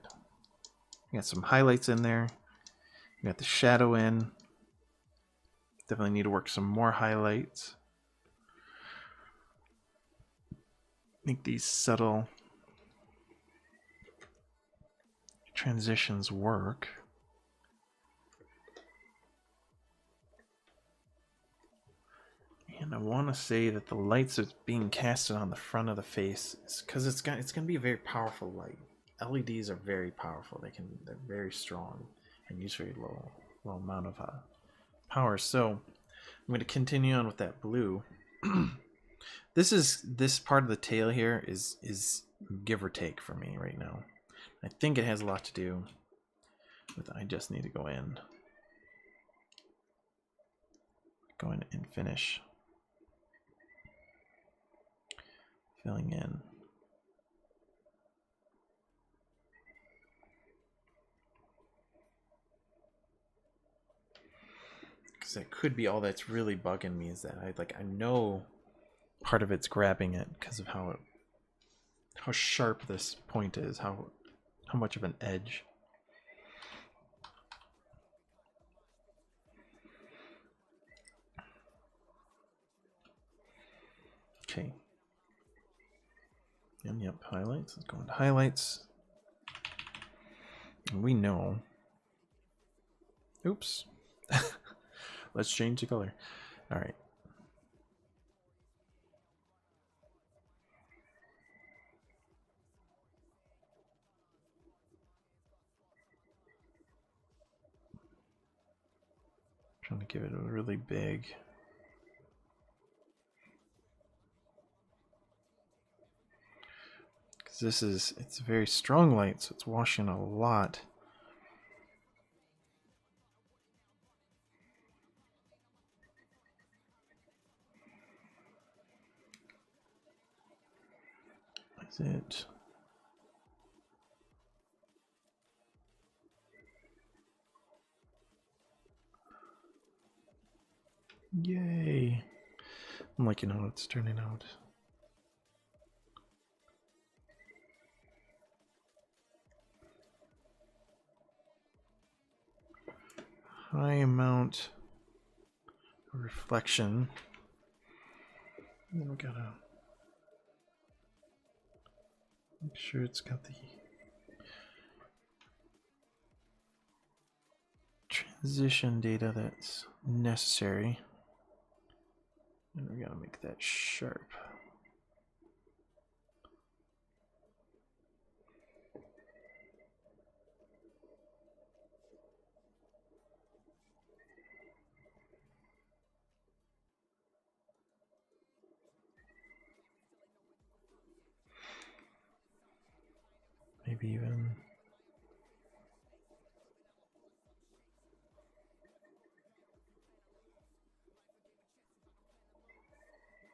You got some highlights in there. You got the shadow in. Definitely need to work some more highlights. Make these subtle transitions work. And I want to say that the lights that's being casted on the front of the face is because it's going to be a very powerful light. LEDs are very powerful. They're very strong. I use very low amount of power. So I'm going to continue on with that blue. This part of the tail here is give or take for me right now. I think it has a lot to do with I just need to go in and finish filling in. Because that could be all that's really bugging me, is that I know part of it's grabbing it because of how sharp this point is, how much of an edge. Okay. And yep, highlights. Let's go into highlights. And we know. Oops. Let's change the color. All right. Trying to give it a really big. Because it's a very strong light, so it's washing a lot. Is it? Yay. I'm liking how it's turning out. High amount of reflection. And then we gotta make sure it's got the transition data that's necessary. And we gotta make that sharp. Maybe even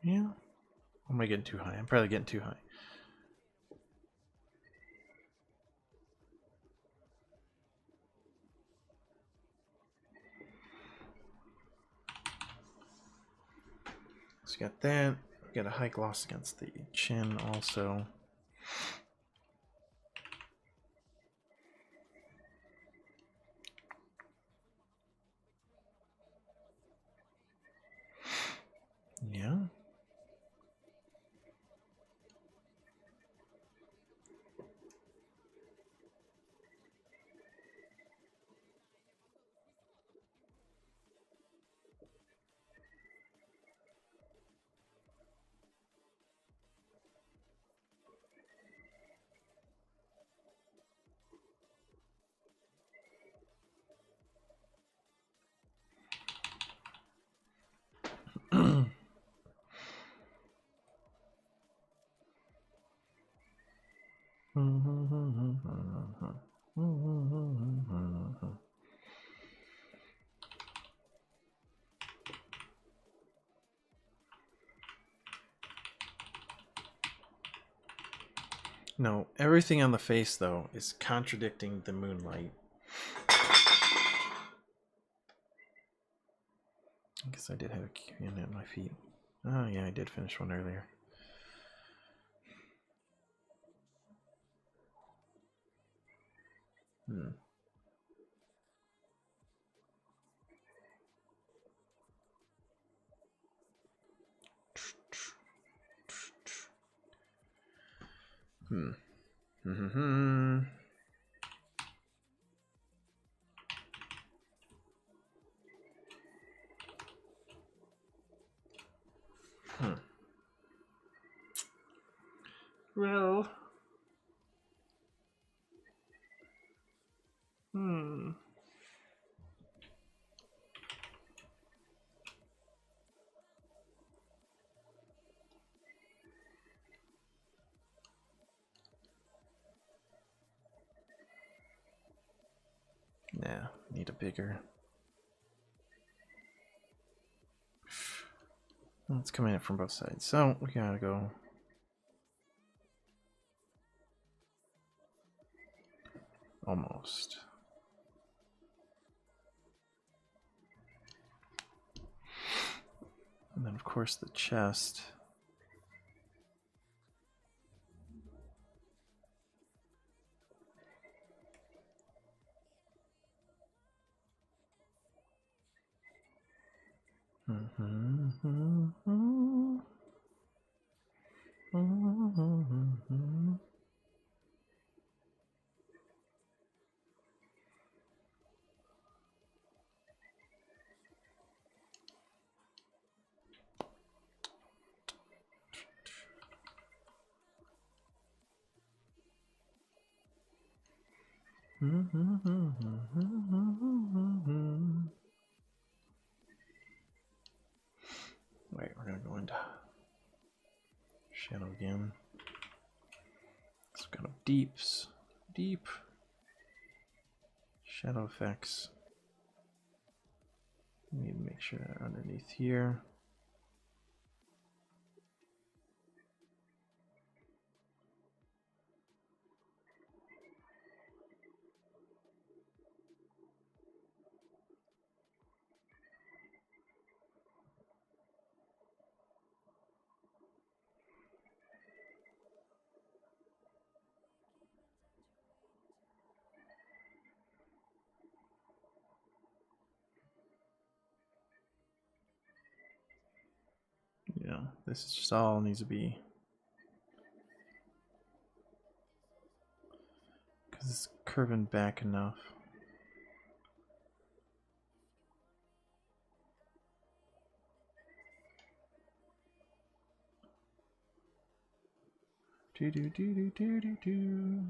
yeah. Am I getting too high? I'm probably getting too high. So we got that. We got a high gloss against the chin also. Yeah. No, everything on the face though is contradicting the moonlight. I guess I did have a can at my feet. Oh yeah, I did finish one earlier. Hmm. Hmm. Well. Nah, need a bigger. Let's come in it from both sides. So we gotta go. Almost. And then of course the chest. Wait, we're gonna go into shadow again. Some kind of deeps, deep shadow effects. We need to make sure that underneath here. Yeah, this is just all needs to be, because it's curving back enough. Do do do do do do do.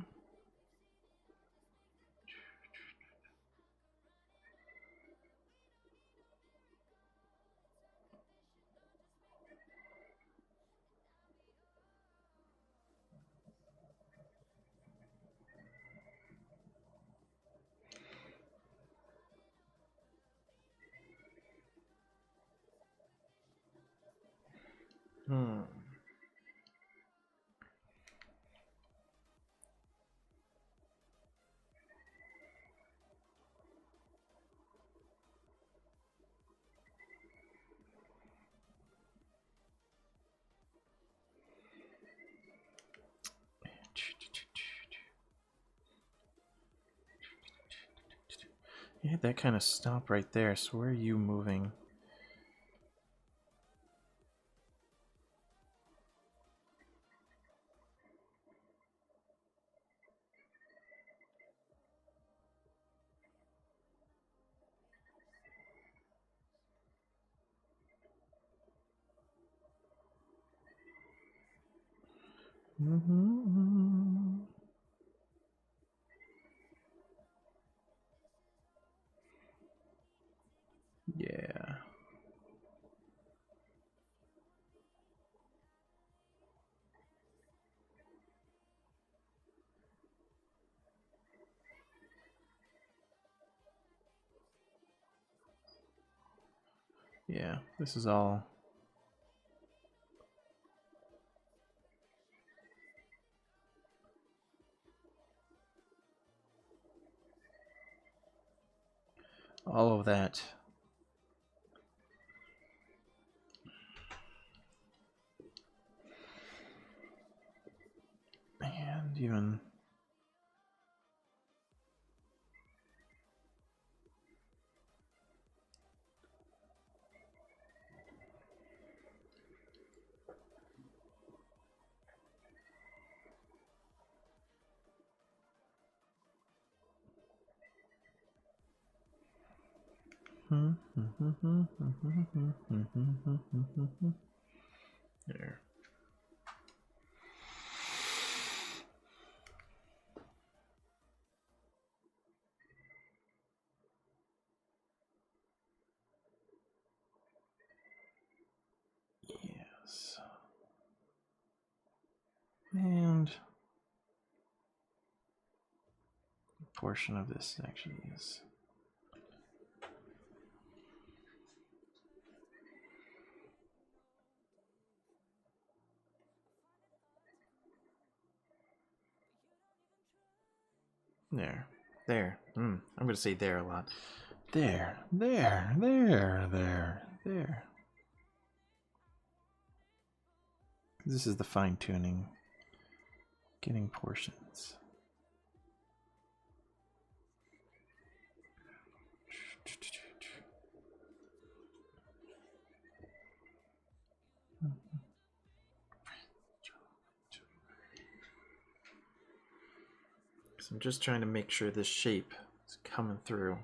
You had that kind of stop right there, so where are you moving? Yeah. Yeah, this is all. All of that. And even. There. Yes. And a portion of this actually is There. There. I'm going to say there a lot. There. There. There. There. There. This is the fine-tuning. Getting portions. So I'm just trying to make sure this shape is coming through.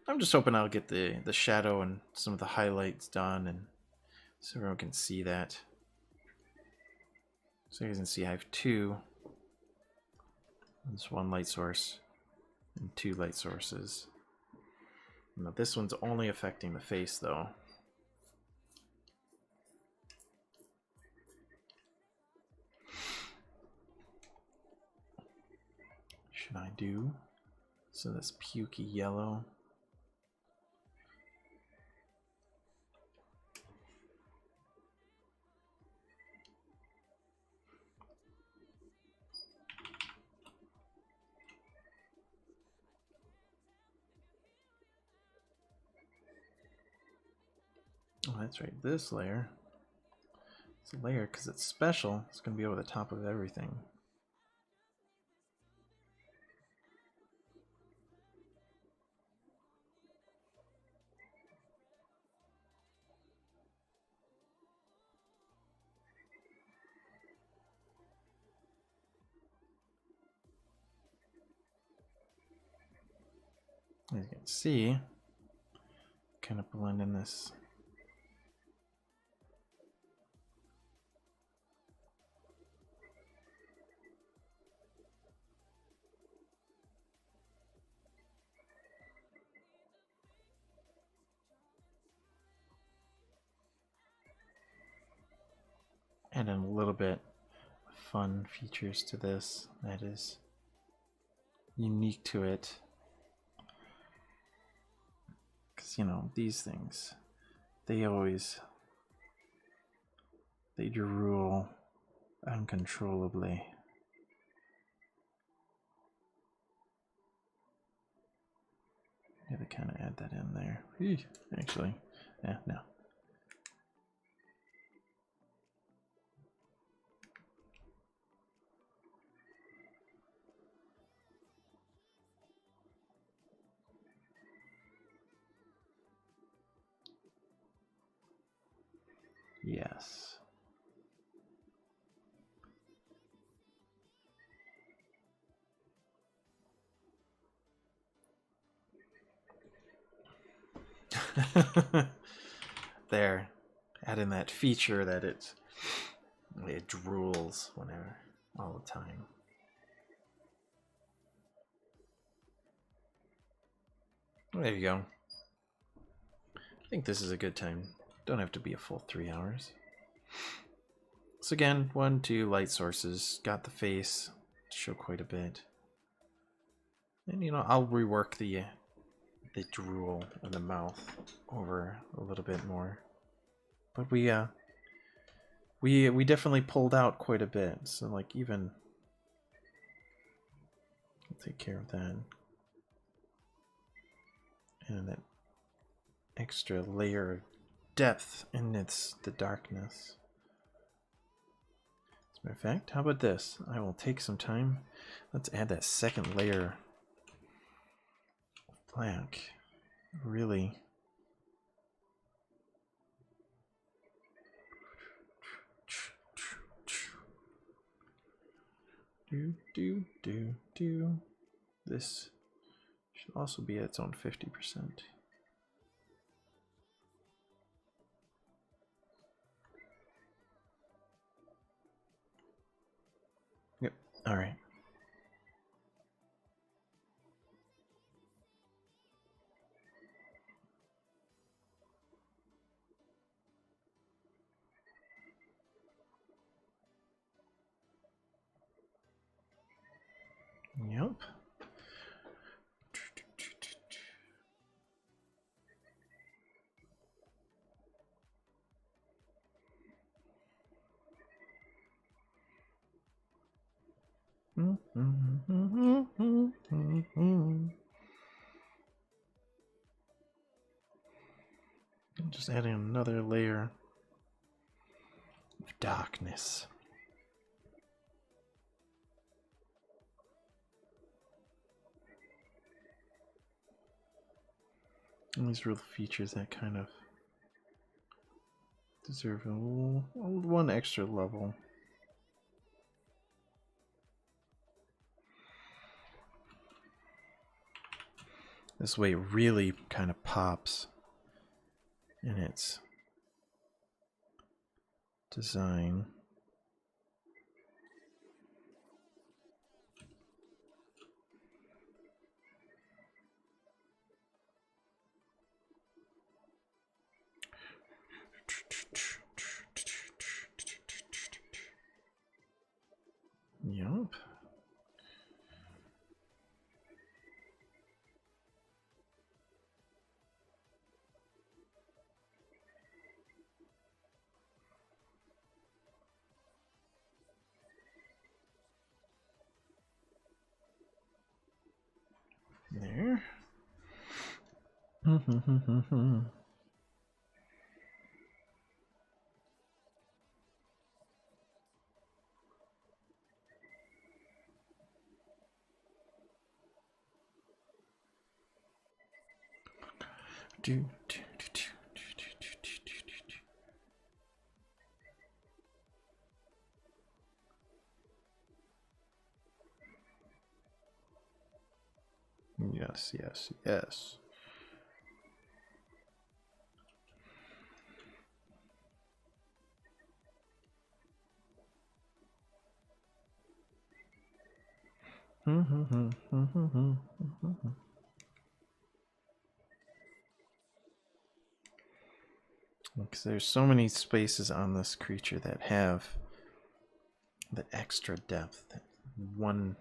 I'm just hoping I'll get the shadow and some of the highlights done, and so everyone can see that. So you can see I have two. There's one light source and two light sources. Now this one's only affecting the face though. Should I do so this pukey yellow? Oh, that's right. This layer. It's a layer because it's special. It's going to be over the top of everything. As you can see, kind of blend in this. Add in a little bit of fun features to this that is unique to it. Because, you know, these things, they drool uncontrollably. Gotta kind of add that in there. Actually, yeah, no. Yes. There. Add in that feature that it drools whenever, all the time. There you go. I think this is a good time. Don't have to be a full 3 hours. So again, 1, 2 light sources. Got the face to show quite a bit. And you know, I'll rework the drool in the mouth over a little bit more. But we definitely pulled out quite a bit. So like even I'll take care of that. And that extra layer of depth in the darkness. As a matter of fact, how about this? I will take some time. Let's add that second layer of black. Really. Do. This should also be at its own 50%. Yep. All right. Yep. Just adding another layer of darkness. And these real features that kind of deserve one extra level. This way it really kind of pops in its design. Yup. There. Yes, yes, yes. Because there's so many spaces on this creature that have the extra depth, that one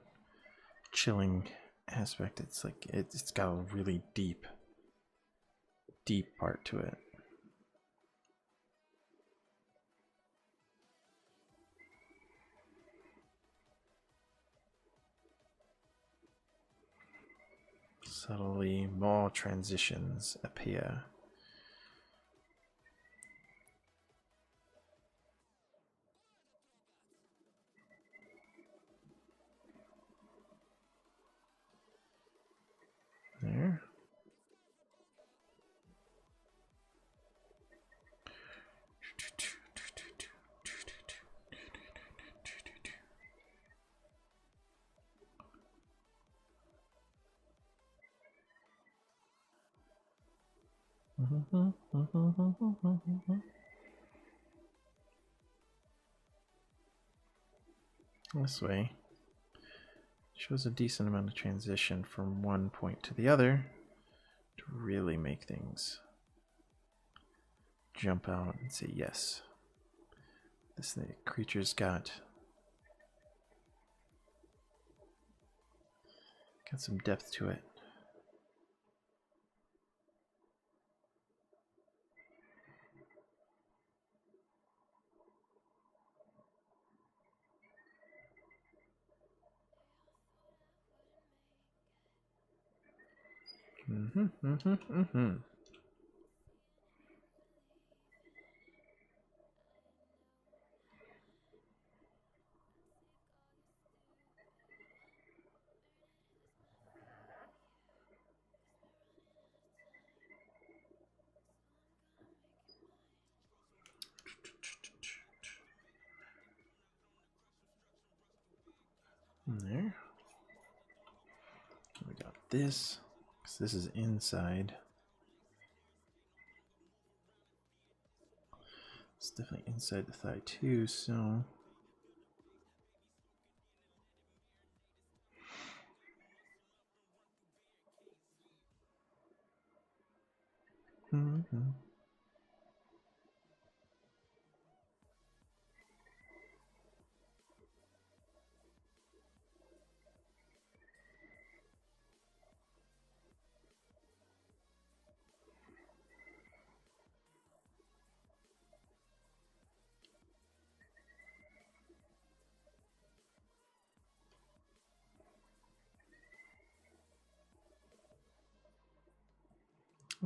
chilling aspect. It's like it's got a really deep part to it. Subtly, more transitions appear. There. This way shows a decent amount of transition from one point to the other to really make things jump out and say, yes, this creature's got some depth to it. There. We got this, because this is inside. It's definitely inside the thigh too, so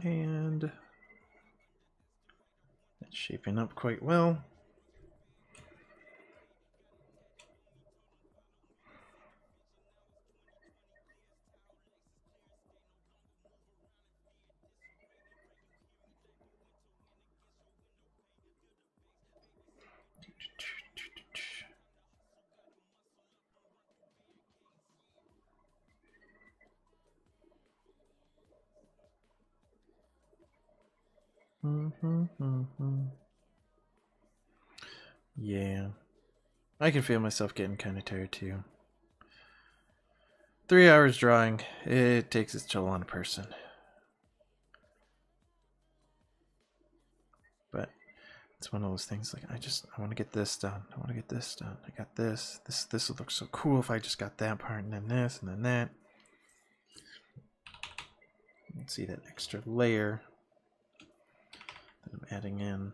And it's shaping up quite well. Yeah. I can feel myself getting kind of tired too. 3 hours drawing, it takes its toll on a person. But it's one of those things like I want to get this done. I want to get this done. I got this. This would look so cool if I just got that part and then this and then that. Let's see that extra layer that I'm adding in.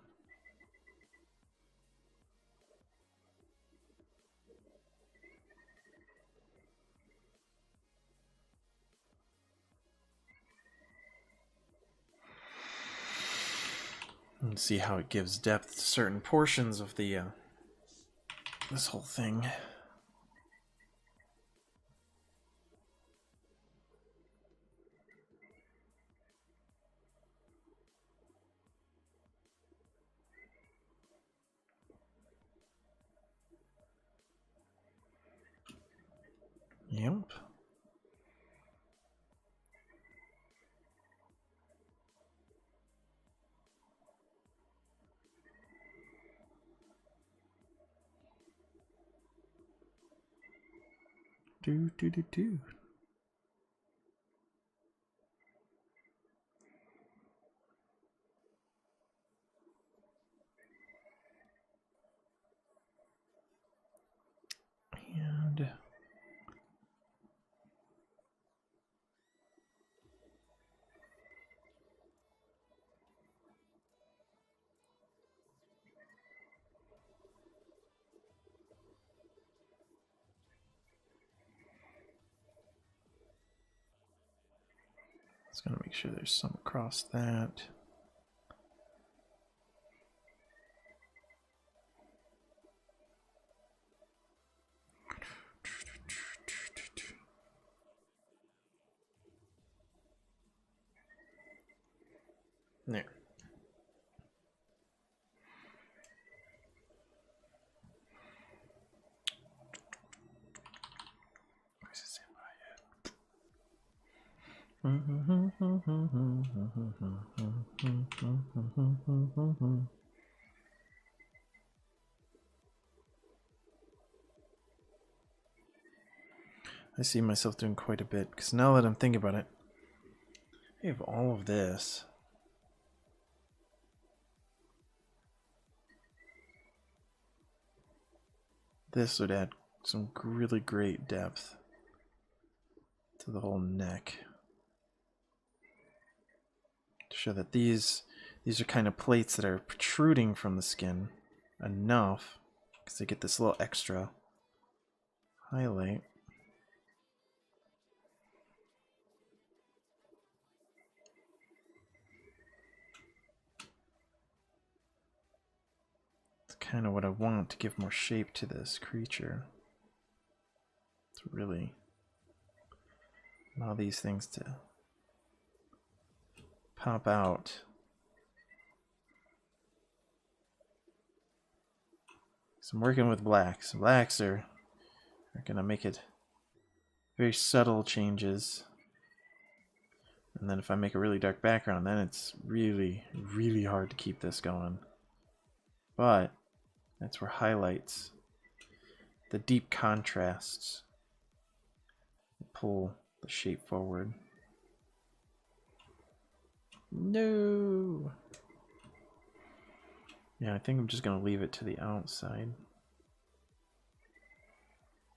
And see how it gives depth to certain portions of the this whole thing. Yep. Do. And just gonna make sure there's some across that. There. I see myself doing quite a bit because now that I'm thinking about it, I have all of this. This would add some really great depth to the whole neck. To show that these are kind of plates that are protruding from the skin enough because they get this little extra highlight. It's kind of what I want to give more shape to this creature. To really allow these things to pop out. So I'm working with blacks. Blacks are gonna make it very subtle changes. And then if I make a really dark background, then it's really, really hard to keep this going. But that's where highlights, the deep contrasts, pull the shape forward. No. Yeah, I think I'm just gonna leave it to the outside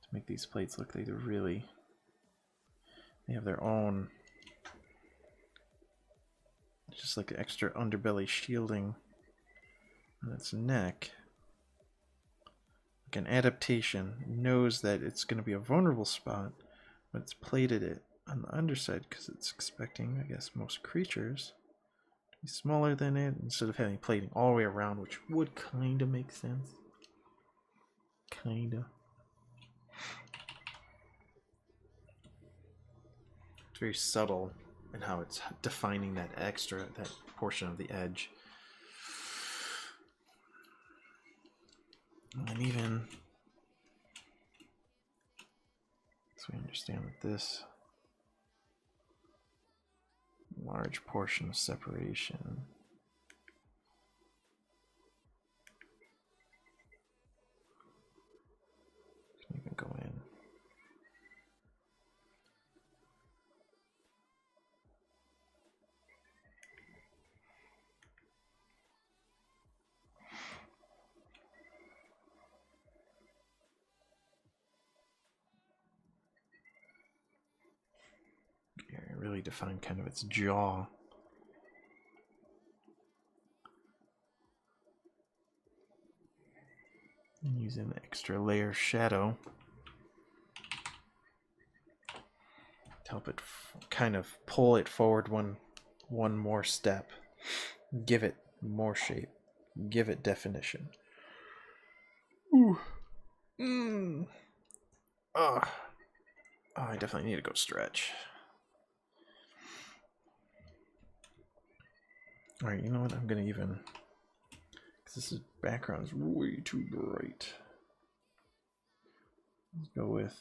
to make these plates look like they have their own, just like extra underbelly shielding on its neck. Like an adaptation, it knows that it's gonna be a vulnerable spot, but it's plated it on the underside because it's expecting, I guess, most creatures smaller than it instead of having plating all the way around, which would kind of make sense. Kind of. It's very subtle in how it's defining that portion of the edge. And even so we understand that this large portion of separation can even go in. Really define kind of its jaw. And using the extra layer shadow to help it kind of pull it forward one more step, give it more shape, give it definition. Ooh. Oh, I definitely need to go stretch. Alright, you know what? I'm gonna even, because this background is way too bright. Let's go with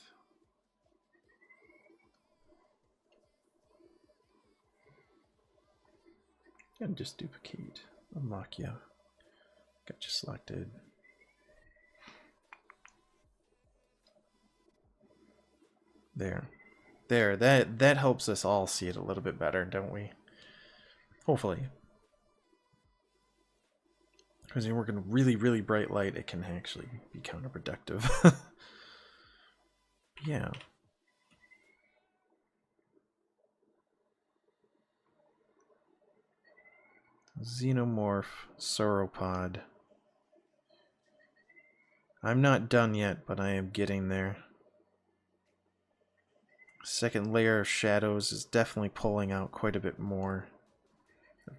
and just duplicate. Unlock you. Got you selected. There. That helps us all see it a little bit better, don't we? Hopefully. Because when you work in really, really bright light, it can actually be counterproductive. Yeah. Xenomorph, sauropod. I'm not done yet, but I am getting there. Second layer of shadows is definitely pulling out quite a bit more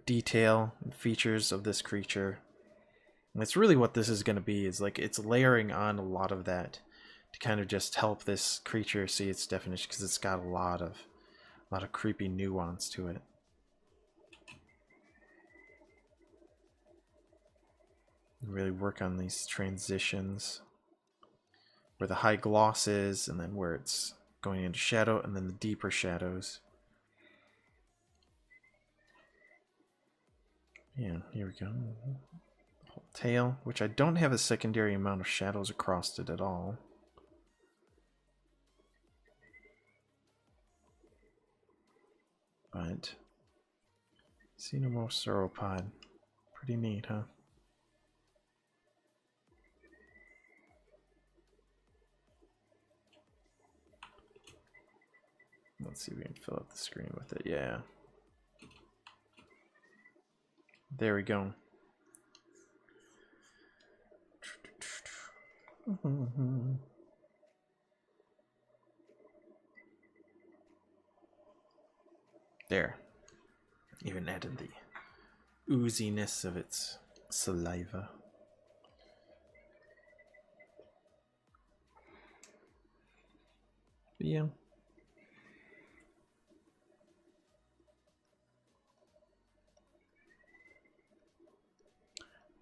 detail and features of this creature. And that's really what this is going to be, is like it's layering on a lot of that to kind of just help this creature see its definition, because it's got a lot of creepy nuance to it. Really work on these transitions where the high gloss is, and then where it's going into shadow, and then the deeper shadows. Yeah, here we go. Whole tail, which I don't have a secondary amount of shadows across it at all. But Xenomorph sauropod, pretty neat, huh? Let's see if we can fill up the screen with it. Yeah. There we go. There. Even added the ooziness of its saliva. But yeah.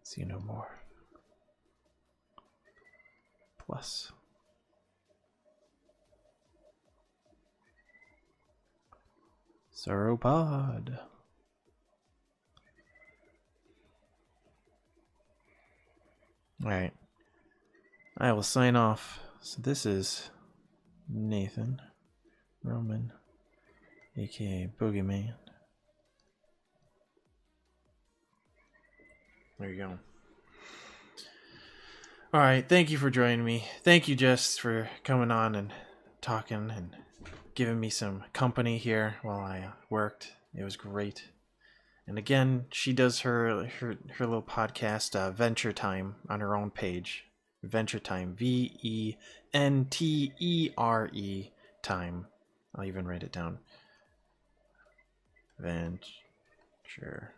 See no more. Plus. Sauropod. Alright. I will sign off. So this is Nathan Roman, aka BoogieMan. There you go. Alright, thank you for joining me. Thank you, Jess, for coming on and talking and giving me some company here while I worked. It was great. And again, she does her little podcast, Venture Time, on her own page. Venture Time, VENTERE time. I'll even write it down. Venture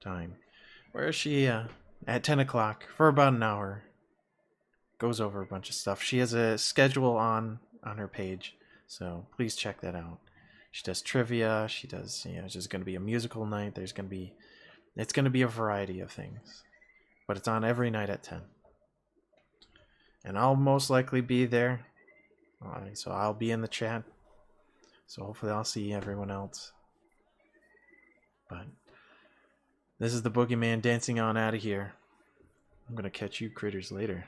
time where she, at 10 o'clock, for about an hour, goes over a bunch of stuff. She has a schedule on her page, so please check that out. She does trivia. She does, there's going to be a musical night. It's going to be a variety of things, but it's on every night at 10. And I'll most likely be there. So I'll be in the chat. So hopefully I'll see everyone else. But this is the BoogieMan dancing on out of here. I'm going to catch you critters later.